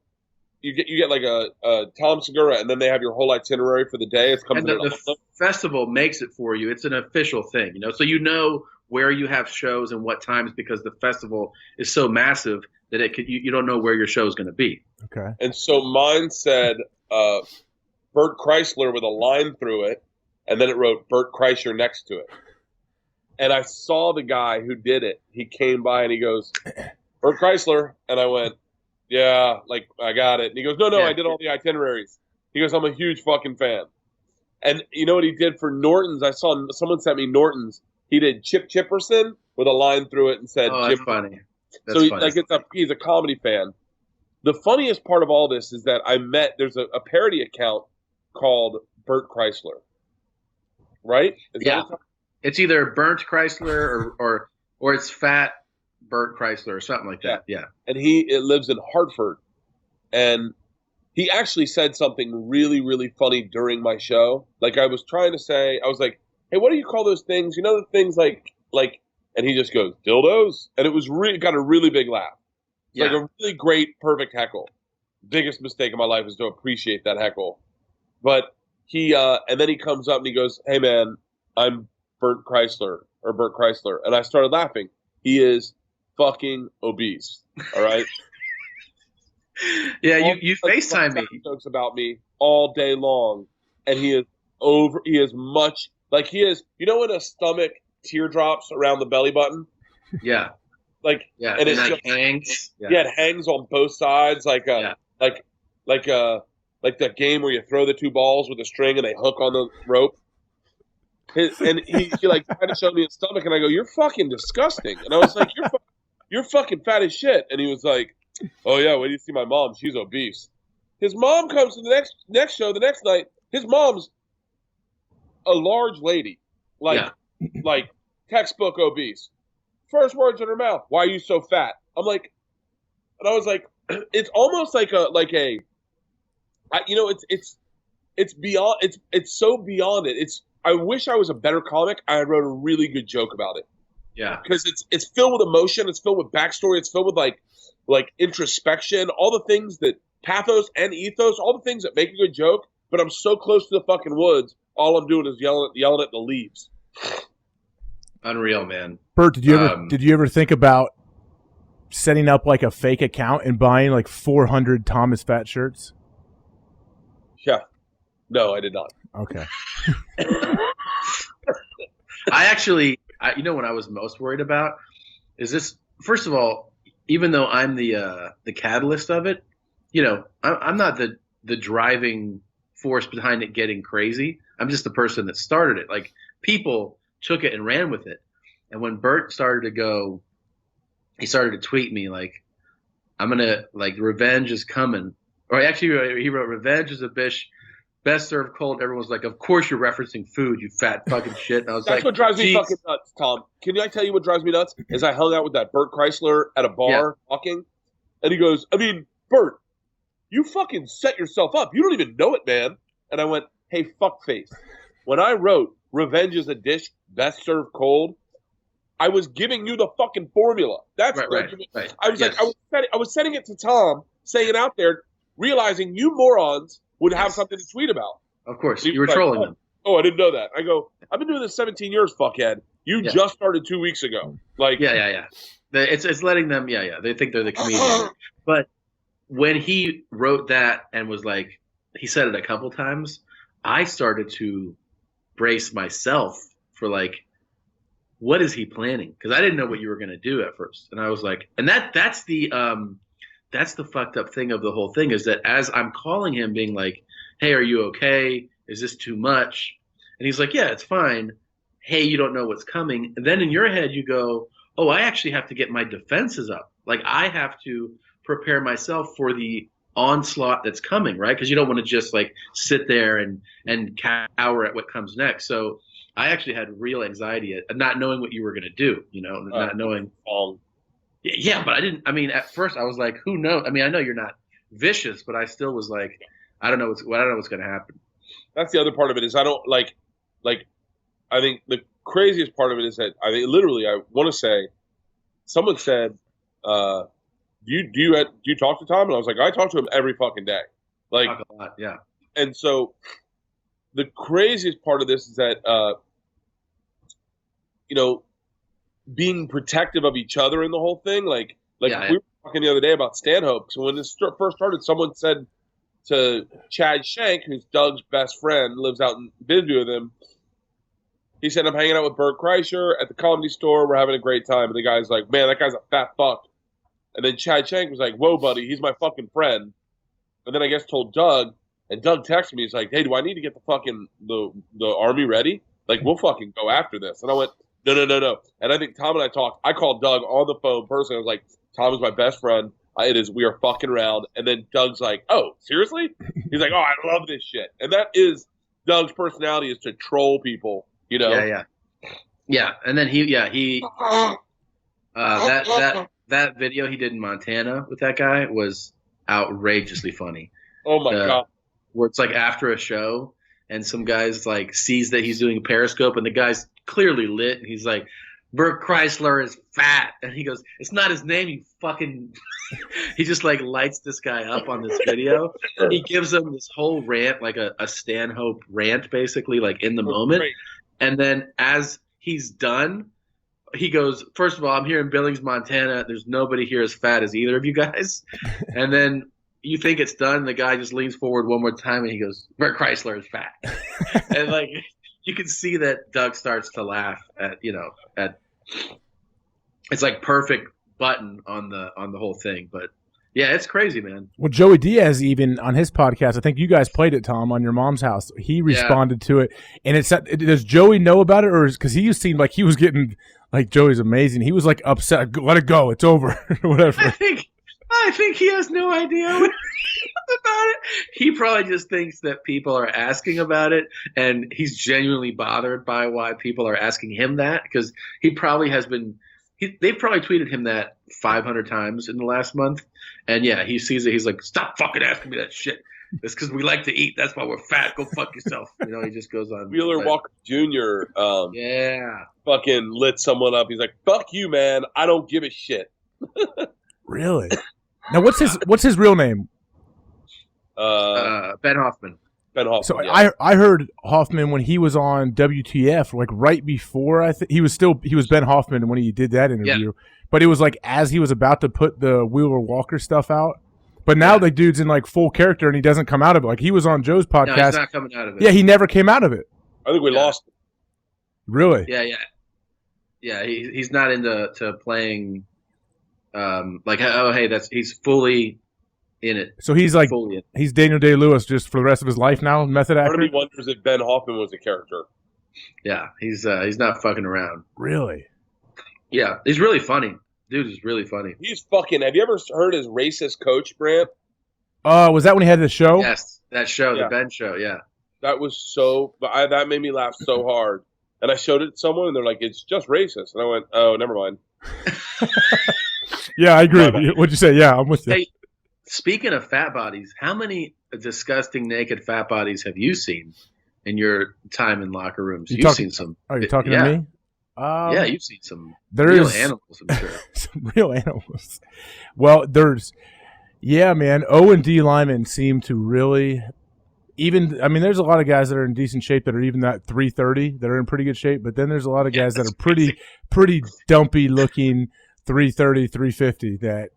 You get like a Tom Segura, and then they have your whole itinerary for the day. It's coming. And the festival makes it for you. It's an official thing, so where you have shows and what times because the festival is so massive that you don't know where your show is going to be. Okay. And so mine said Bert Kreischer with a line through it, and then it wrote Bert Kreischer next to it. And I saw the guy who did it. He came by and he goes, "Bert Kreischer," and I went, "Yeah, like I got it." And he goes, "No, I did all the itineraries." He goes, "I'm a huge fucking fan." And you know what he did for Norton's? I saw someone sent me Norton's. He did Chip Chipperson with a line through it and said, "Oh, that's funny." That's so funny. he's a comedy fan. The funniest part of all this is that there's a parody account called Bert Kreischer, right? It's either Burnt Chrysler or it's Fat Bert Kreischer or something like that. Yeah. And it lives in Hartford. And he actually said something really, really funny during my show. Like I was trying to say, I was like, "Hey, what do you call those things? You know the things like," and he just goes, "Dildos?" And it was got a really big laugh. Like a really great, perfect heckle. Biggest mistake of my life is to appreciate that heckle. But he, and then he comes up and he goes, "Hey man, I'm Bert Kreischer." And I started laughing. He is fucking obese. All right. Yeah, you FaceTime me. Jokes about me all day long, and he is much like he is. You know when a stomach teardrops around the belly button? Yeah. And it like hangs. Yeah, it hangs on both sides like that game where you throw the two balls with a string and they hook on the rope. And he like tried to show me his stomach, and I go, "You're fucking disgusting." And I was like, you're fucking fat as shit. And he was like, oh yeah, wait till you see my mom. She's obese. His mom comes to the next show the next night. His mom's a large lady, like textbook obese. First words in her mouth, why are you so fat? I'm like, and I was like, it's almost like it's beyond, it's so beyond it. I wish I was a better comic. I wrote a really good joke about it. Yeah. Because it's filled with emotion, it's filled with backstory, it's filled with like introspection, all the things that pathos and ethos, all the things that make a good joke, but I'm so close to the fucking woods, all I'm doing is yelling at the leaves. Unreal, man. Bert, did you ever think about setting up like a fake account and buying like 400 tomisfat shirts? Yeah. No, I did not. Okay. I actually, what I was most worried about is this. First of all, even though I'm the catalyst of it, I'm not the driving force behind it getting crazy. I'm just the person that started it. Like, people took it and ran with it. And when Bert started to go, he started to tweet me like, I'm gonna, like, revenge is coming. Or actually, he wrote, revenge is a bitch, best served cold. Everyone's like, of course you're referencing food, you fat fucking shit. And I was That's like, what drives me geez. fucking nuts, Tom. Can I tell you what drives me nuts? Is I hung out with that Bert Kreischer at a bar talking, and he goes, I mean, Bert, you fucking set yourself up. You don't even know it, man. And I went, hey, fuckface. When I wrote revenge is a dish best served cold, I was giving you the fucking formula. That's right. I was like, I was setting it to Tom, saying it out there, realizing you morons would have something to tweet about. Of course, you were trolling them. Oh, I didn't know that. I go, I've been doing this 17 years, fuckhead. You just started 2 weeks ago. Like, yeah. It's letting them, they think they're the comedian. But when he wrote that and was like, he said it a couple times, I started to brace myself for like, what is he planning? Because I didn't know what you were going to do at first. And I was like, and that's the fucked up thing of the whole thing, is that as I'm calling him being like, hey, are you okay? Is this too much? And he's like, yeah, it's fine. Hey, you don't know what's coming. And then in your head you go, oh, I actually have to get my defenses up. Like, I have to prepare myself for the onslaught that's coming, right? Because you don't want to just like sit there and cower at what comes next. So I actually had real anxiety at not knowing what you were going to do, not knowing. Yeah, but I didn't. I mean, at first I was like, who knows? I mean, I know you're not vicious, but I still was like, I don't know what's going to happen. That's the other part of it, is I don't like. I think the craziest part of it is that I want to say, someone said, do you talk to Tom? And I was like, I talk to him every fucking day. Like, talk a lot, yeah. And so the craziest part of this is that, being protective of each other in the whole thing. Like we were talking the other day about Stanhope. So when this first started, someone said to Chad Shank, who's Doug's best friend, lives out in Bisbee with him. He said, I'm hanging out with Bert Kreischer at the Comedy Store. We're having a great time. And the guy's like, man, that guy's a fat fuck. And then Chad Shank was like, whoa, buddy, he's my fucking friend. And then I guess told Doug, and Doug texted me. He's like, hey, do I need to get the fucking the army ready? Like, we'll fucking go after this. And I went, no. And I think Tom and I talked. I called Doug on the phone personally. I was like, Tom is my best friend. We are fucking around. And then Doug's like, oh, seriously? He's like, oh, I love this shit. And that is Doug's personality, is to troll people, Yeah. And then that video he did in Montana with that guy was outrageously funny. Oh my God. Where it's like after a show and some guy's like sees that he's doing Periscope and the guy's clearly lit and he's like, Bert Kreischer is fat. And he goes, it's not his name, you fucking he just like lights this guy up on this video. He gives him this whole rant, like a Stanhope rant, basically, like in the moment. Great. And then as he's done, he goes, first of all, I'm here in Billings, Montana. There's nobody here as fat as either of you guys. And then you think it's done. The guy just leans forward one more time and he goes, Bert Kreischer is fat. And like, you can see that Doug starts to laugh at it's like perfect button on the whole thing. But yeah, it's crazy, man. Well, Joey Diaz, even on his podcast, I think you guys played it, Tom, on your mom's house. He responded to it, and does Joey know about it, or because he seemed like he was getting Like Joey's amazing. He was like upset. Let it go. It's over. Whatever. I think he has no idea what about it. He probably just thinks that people are asking about it, and he's genuinely bothered by why people are asking him that, because he probably has been. They've probably tweeted him that 500 times in the last month, and yeah, he sees it. He's like, "Stop fucking asking me that shit. It's because we like to eat. That's why we're fat. Go fuck yourself." He just goes on. Wheeler Walker Jr. Yeah, fucking lit someone up. He's like, "Fuck you, man. I don't give a shit." Really? Now, what's his real name? Ben Hoffman. Ben Hoffman. So yeah. I heard Hoffman when he was on WTF, like right before he was Ben Hoffman when he did that interview, but it was like as he was about to put the Wheeler Walker stuff out. But now the dude's in like full character and he doesn't come out of it. Like he was on Joe's podcast. No, he's not coming out of it. Yeah, he never came out of it. I think we lost him. Really? Yeah. He's not into playing. He's fully in it. So he's like he's Daniel Day-Lewis just for the rest of his life now. Method actor. Part of me wonders if Ben Hoffman was a character. Yeah, he's not fucking around. Really? Yeah, he's really funny. Dude is really funny. He's fucking. Have you ever heard his racist coach, Brant? Was that when he had the show? Yes, that show, the Ben show. Yeah, that was so. That made me laugh so hard. And I showed it to someone, and they're like, "It's just racist." And I went, "Oh, never mind." Yeah, I agree. What'd you say? Yeah, I'm with you. Hey, speaking of fat bodies, how many disgusting naked fat bodies have you seen in your time in locker rooms? You've seen some. Are you talking to me? Yeah, you've seen some real animals, I'm sure. Some real animals. Well, man, O and D linemen seem to really there's a lot of guys that are in decent shape that are even that 330 that are in pretty good shape, but then there's a lot of guys that are pretty dumpy looking 330, 350 that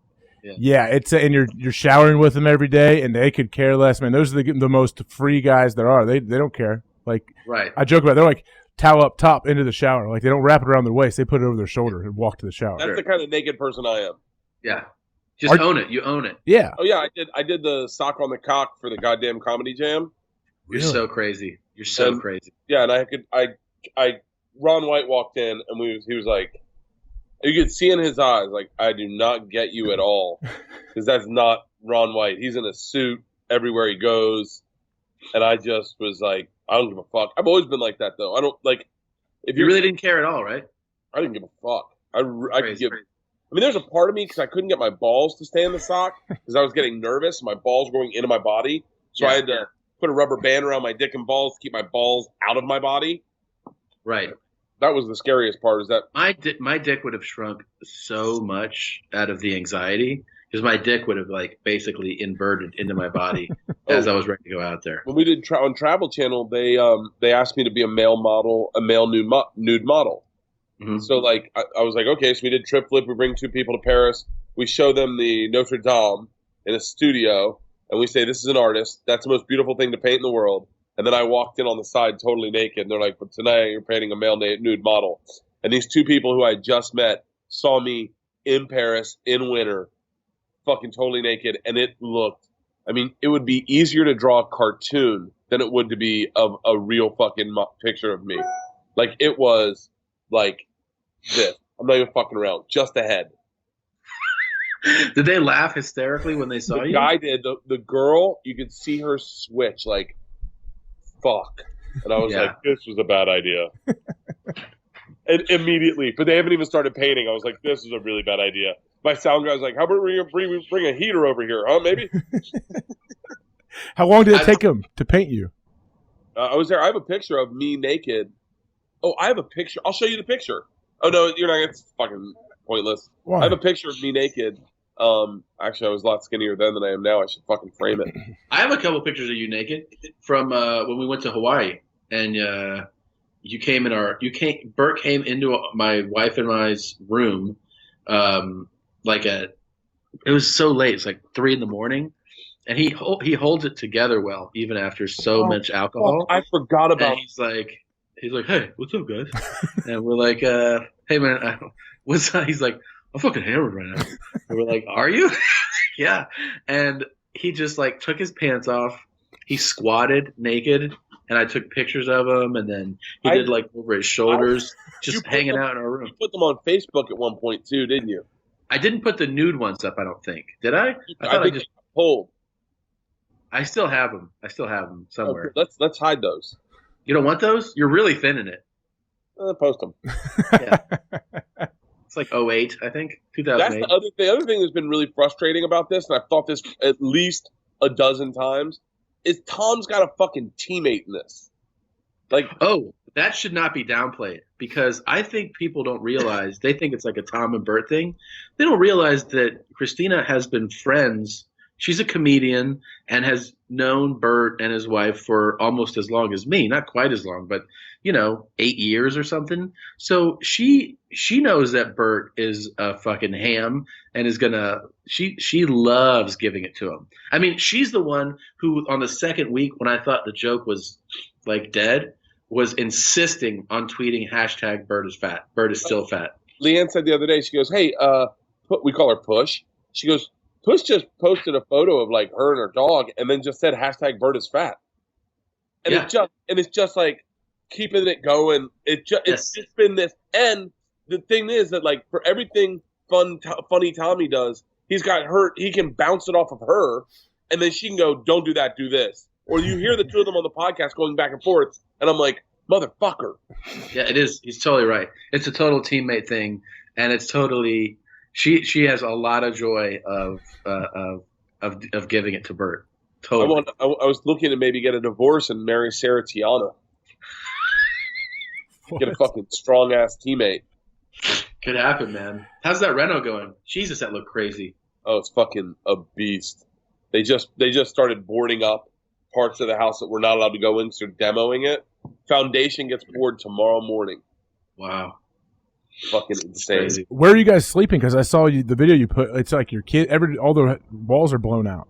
it's and you're showering with them every day and they could care less, man. Those are the most free guys there are. They don't care. Like right. I joke about it. They're like towel up top into the shower. Like they don't wrap it around their waist. They put it over their shoulder and walk to the shower. That's the kind of naked person I am. Yeah. Just own it. You own it. Yeah. Oh yeah, I did the sock on the cock for the goddamn comedy jam. You're so crazy. You're so crazy. Yeah, and Ron White walked in and he was like, you could see in his eyes, like, I do not get you at all. Because that's not Ron White. He's in a suit everywhere he goes. And I just was like, I don't give a fuck. I've always been like that, though. I don't, like, if you really didn't care at all, right? I didn't give a fuck. I could give. I mean, there's a part of me because I couldn't get my balls to stay in the sock because I was getting nervous. My balls were going into my body. So I had to put a rubber band around my dick and balls to keep my balls out of my body. Right. That was the scariest part. Is that my dick would have shrunk so much out of the anxiety because my dick would have like basically inverted into my body as I was ready to go out there. When we did on Travel Channel, they asked me to be a male model, a male nude model. Mm-hmm. So like I was like, okay, so we did Trip Flip. We bring two people to Paris. We show them the Notre Dame in a studio, and we say this is an artist. That's the most beautiful thing to paint in the world. And then I walked in on the side totally naked. And they're like, but tonight you're painting a male nude model. And these two people who I just met saw me in Paris in winter, fucking totally naked. And it looked, I mean, it would be easier to draw a cartoon than it would to be of a real fucking picture of me. Like, it was like this. I'm not even fucking around. Just a head. Did they laugh hysterically when they saw you? The guy did. The girl, you could see her switch like, fuck. And I was like, this was a bad idea. And immediately, but they haven't even started painting. I was like, this is a really bad idea. My sound guy was like, how about we bring a heater over here, huh, maybe? How long did it take him to paint you? I was there. I have a picture of me naked. Oh, I have a picture. I'll show you the picture. Oh, no, you're not. It's fucking pointless. Why? I have a picture of me naked. Actually, I was a lot skinnier then than I am now. I should fucking frame it. I have a couple pictures of you naked from when we went to Hawaii, and you came in Bert came into my wife and I's room, it was so late. It's like 3 a.m, and he holds it together well even after so much alcohol. I forgot about. And he's like, hey, what's up, guys? And we're like, hey man, what's up? He's like, I'm fucking hammered right now. And we're like, are you? Yeah. And he just like took his pants off. He squatted naked, and I took pictures of him. And then he did like over his shoulders. just hanging out in our room. You put them on Facebook at one point too, didn't you? I didn't put the nude ones up. I don't think. Did I? I thought I think just pulled. I still have them. I still have them somewhere. Okay, let's hide those. You don't want those? You're really thin in it. Post them. Yeah. It's like 08, I think. 2008. That's the other thing that's been really frustrating about this, and I've thought this at least a dozen times, is Tom's got a fucking teammate in this. Like, oh, that should not be downplayed, because I think people don't realize, they think it's like a Tom and Bert thing. They don't realize that Christina has been friends. She's a comedian and has known Bert and his wife for almost as long as me. Not quite as long, but 8 years or something. So she knows that Bert is a fucking ham and is gonna. She loves giving it to him. I mean, she's the one who on the second week, when I thought the joke was like dead, was insisting on tweeting hashtag Bert is fat. Bert is still fat. Leanne said the other day, she goes, "Hey, we call her Push." She goes, Push just posted a photo of like her and her dog, and then just said hashtag Bert is fat. And it's just like keeping it going. It's just been this. And the thing is that like for everything funny Tommy does, he's got her. He can bounce it off of her, and then she can go, "Don't do that, do this." Or you hear the two of them on the podcast going back and forth, and I'm like, "Motherfucker." Yeah, it is. He's totally right. It's a total teammate thing, and it's totally. She has a lot of joy of giving it to Bert. Totally. I was looking to maybe get a divorce and marry Sarah Tiana. Get a fucking strong ass teammate. Could happen, man. How's that reno going? Jesus, that looked crazy. Oh, it's fucking a beast. They just started boarding up parts of the house that we're not allowed to go in, so they're demoing it. Foundation gets poured tomorrow morning. Wow. Fucking insane. Where are you guys sleeping? Because I saw the video you put. It's like your kid. All the walls are blown out.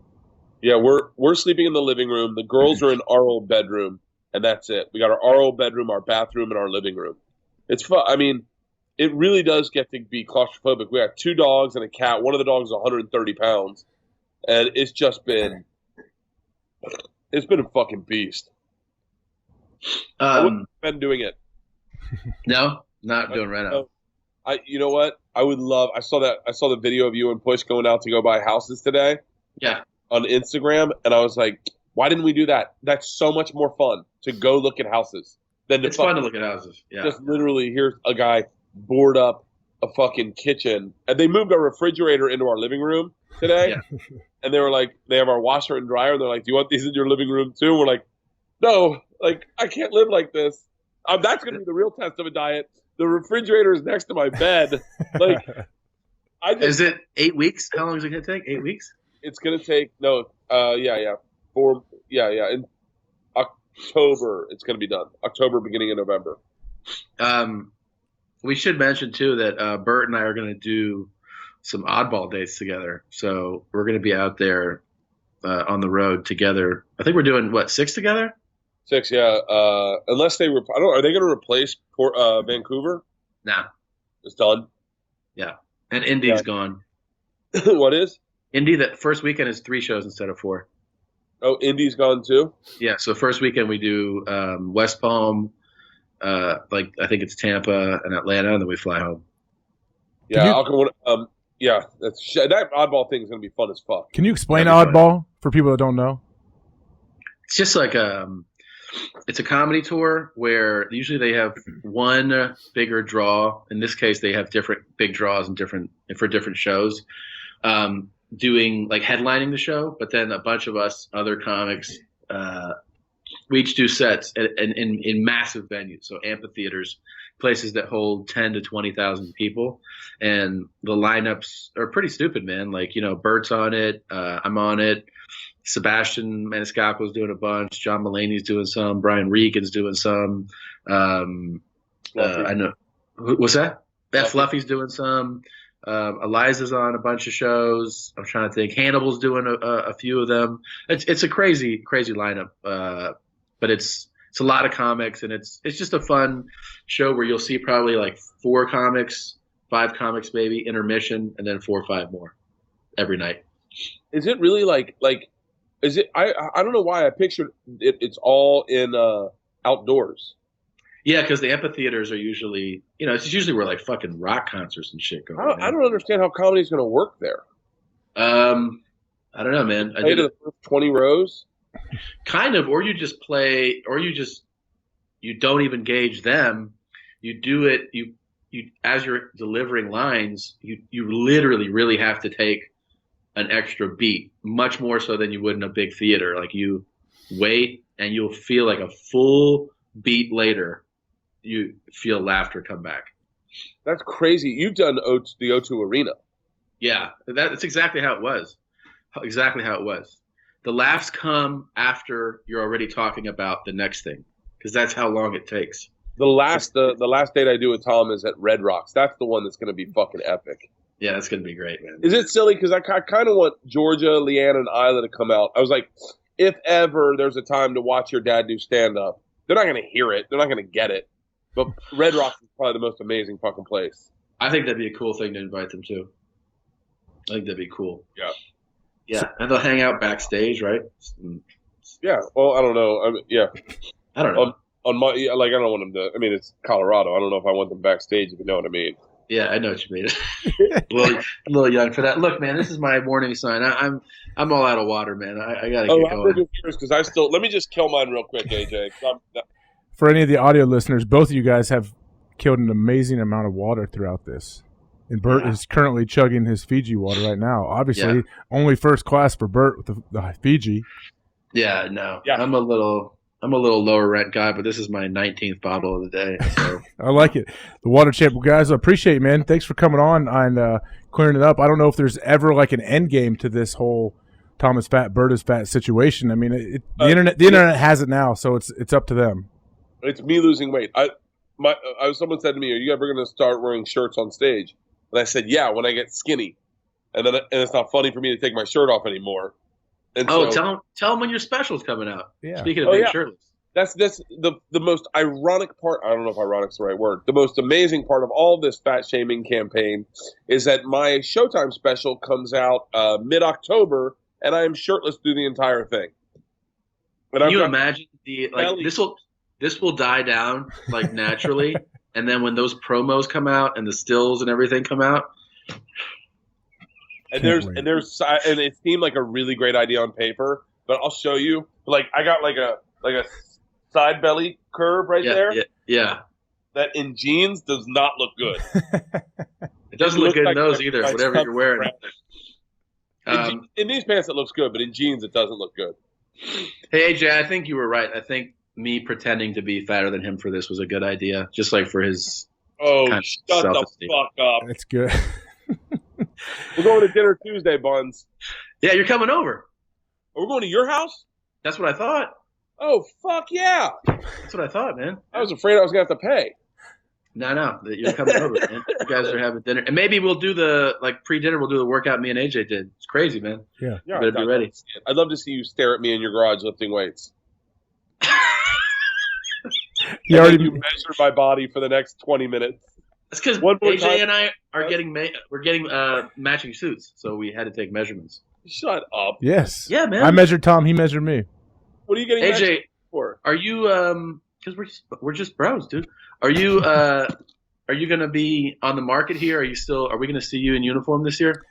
Yeah, we're sleeping in the living room. The girls are in our old bedroom, and that's it. We got our old bedroom, our bathroom, and our living room. It's fun. I mean, it really does get to be claustrophobic. We got 2 dogs and a cat. One of the dogs is 130 pounds, and it's just been a fucking beast. I wouldn't have been doing it. No, not doing reno. You know what? I would love. I saw the video of you and Push going out to go buy houses today. Yeah. On Instagram, and I was like, why didn't we do that? That's so much more fun to go look at houses than to. It's fun to look at houses. Yeah. Just literally, here's a guy board up a fucking kitchen, and they moved our refrigerator into our living room today. Yeah. And they were like, they have our washer and dryer, and they're like, do you want these in your living room too? And we're like, no, like I can't live like this. That's going to be the real test of a diet. The refrigerator is next to my bed. Like, is it 8 weeks? How long is it going to take? 8 weeks? It's going to take, in October, it's going to be done. October, beginning of November. We should mention, too, that Bert and I are going to do some oddball dates together. So we're going to be out there on the road together. I think we're doing, 6 together? 6, yeah. Unless they are they going to replace Vancouver? Nah. It's done? Yeah. And Indy's gone. What is? Indy, that first weekend is 3 shows instead of 4. Oh, Indy's gone too? Yeah, so first weekend we do West Palm, I think it's Tampa and Atlanta, and then we fly home. Yeah, that oddball thing is going to be fun as fuck. Can you explain oddball for people that don't know? It's just like it's a comedy tour where usually they have one bigger draw. In this case, they have different big draws for different shows. Doing like headlining the show, but then a bunch of us other comics, we each do sets in massive venues, so amphitheaters, places that hold 10 to 20,000 people, and the lineups are pretty stupid, man. Like, Bert's on it, I'm on it, Sebastian Maniscalco's doing a bunch, John Mulaney's doing some, Brian Regan's doing some, I know, what's that? Beth Fluffy's doing some. Eliza's on a bunch of shows. I'm trying to think. Hannibal's doing a few of them. It's a crazy lineup, but it's a lot of comics, and it's just a fun show where you'll see probably like 4 comics, 5 comics maybe, intermission, and then 4 or 5 more every night. Is it really like is it? I don't know why I pictured it's all in outdoors. Yeah, because the amphitheaters are usually, it's usually where like fucking rock concerts and shit go. I don't understand how comedy's going to work there. I don't know, man. I Play did to the first 20 rows? kind of, or you just play, or you don't even gauge them. You do it. You as you're delivering lines, you literally really have to take an extra beat, much more so than you would in a big theater. Like you wait, and you'll feel like a full beat later, you feel laughter come back. That's crazy. You've done the O2 Arena. Yeah, that's exactly how it was. Exactly how it was. The laughs come after you're already talking about the next thing, because that's how long it takes. The last date I do with Tom is at Red Rocks. That's the one that's going to be fucking epic. Yeah, that's going to be great, man. Is it silly? Because I kind of want Georgia, Leanne, and Isla to come out. I was like, if ever there's a time to watch your dad do stand-up, they're not going to hear it. They're not going to get it. But Red Rocks is probably the most amazing fucking place. I think that'd be a cool thing to invite them to. I think that'd be cool. Yeah. Yeah, and they'll hang out backstage, right? Yeah. Well, I don't know. Yeah. I don't know. On my I don't want them to. I mean, it's Colorado. I don't know if I want them backstage. If you know what I mean. Yeah, I know what you mean. a little young for that. Look, man, this is my warning sign. I'm all out of water, man. I gotta get going. Because let me just kill mine real quick, AJ. For any of the audio listeners, both of you guys have killed an amazing amount of water throughout this. And Bert is currently chugging his Fiji water right now. Obviously, only first class for Bert with the Fiji. Yeah, no. Yeah. I'm a little lower rent guy, but this is my 19th bottle of the day. So. I like it. The Water Champ. Well, guys, I appreciate it, man. Thanks for coming on and clearing it up. I don't know if there's ever like an end game to this whole Tom is fat, Bert is fat situation. I mean, the internet has it now, so it's up to them. It's me losing weight. Someone said to me, "Are you ever going to start wearing shirts on stage?" And I said, "Yeah, when I get skinny." And it's not funny for me to take my shirt off anymore. And tell them when your special's coming out. Yeah. Speaking of being shirtless. That's the most ironic part. I don't know if ironic's the right word. The most amazing part of all this fat shaming campaign is that my Showtime special comes out mid-October, and I am shirtless through the entire thing. Can you imagine this will die down like naturally, and then when those promos come out and the stills and everything come out. And it seemed like a really great idea on paper, but I'll show you. Like I got like a side belly curve there. Yeah. That in jeans does not look good. It doesn't look good in those either. Whatever you're wearing. In these pants it looks good, but in jeans it doesn't look good. Hey AJ, I think you were right. I think me pretending to be fatter than him for this was a good idea, just like for his. Oh, shut the fuck up! That's good. We're going to dinner Tuesday, Buns. Yeah, you're coming over. Are we going to your house? That's what I thought. Oh, fuck yeah. That's what I thought, man. I was afraid I was going to have to pay. No, you're coming over, man. You guys are having dinner. And maybe we'll do pre-dinner, we'll do the workout me and AJ did. It's crazy, man. Yeah. You better be ready. I'd love to see you stare at me in your garage lifting weights. You measure my body for the next 20 minutes. That's because AJ and I are getting matching suits, so we had to take measurements. Shut up. Yes. Yeah, man. I measured Tom. He measured me. What are you getting AJ for? Are you because we're just bros, dude. Are you gonna be on the market here? Are we gonna see you in uniform this year?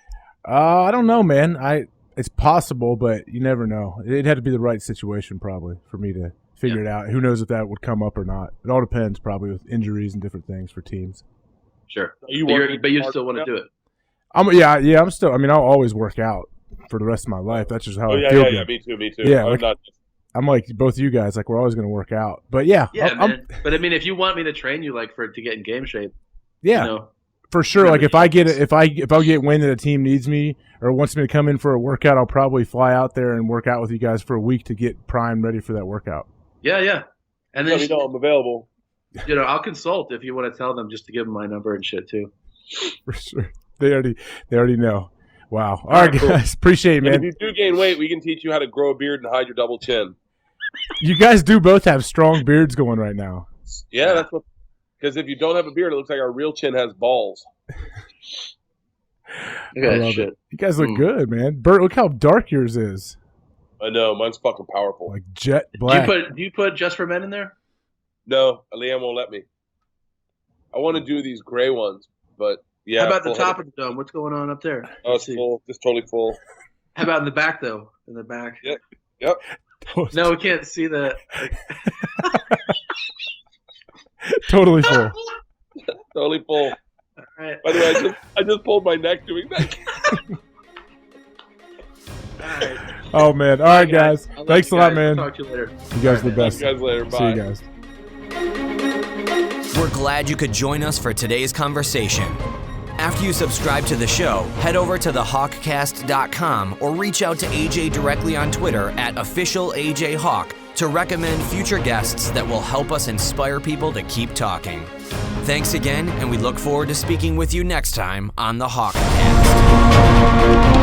I don't know, man. It's possible, but you never know. It had to be the right situation probably for me to figure it out. Who knows if that would come up or not? It all depends probably with injuries and different things for teams. Sure. But you still want to do it. I'm still. I mean, I'll always work out for the rest of my life. That's just how I feel. Yeah, me too. Yeah, I'm like both of you guys. Like we're always going to work out. But yeah, man. But I mean, if you want me to train you, like to get in game shape, for sure. Like if I get wind that a team needs me or wants me to come in for a workout, I'll probably fly out there and work out with you guys for a week to get primed, ready for that workout. Yeah. And then I'm available. I'll consult if you want to tell them just to give them my number and shit too. For sure. They already know. Wow. All right, guys. Appreciate it, man. And if you do gain weight, we can teach you how to grow a beard and hide your double chin. You guys do both have strong beards going right now. Yeah, that's what. Because if you don't have a beard, it looks like our real chin has balls. Look at that shit. You guys look good, man. Bert, look how dark yours is. I know. Mine's fucking powerful. Like jet black. Do you put Just for Men in there? No, Leanne won't let me. I want to do these gray ones, but yeah. How about the top of the dome? What's going on up there? Oh, it's full. Just totally full. How about in the back, though? In the back? Yep. No, we can't see that. Totally full. Totally full. All right. By the way, I just pulled my neck doing that. All right. Oh, man. All right, guys. Thanks a lot, man. Talk to you later. You guys are the best. Talk to you guys later. Bye. See you guys. We're glad you could join us for today's conversation. After you subscribe to the show, head over to thehawkcast.com or reach out to AJ directly on Twitter at @officialAJHawk to recommend future guests that will help us inspire people to keep talking. Thanks again, and we look forward to speaking with you next time on the HawkCast.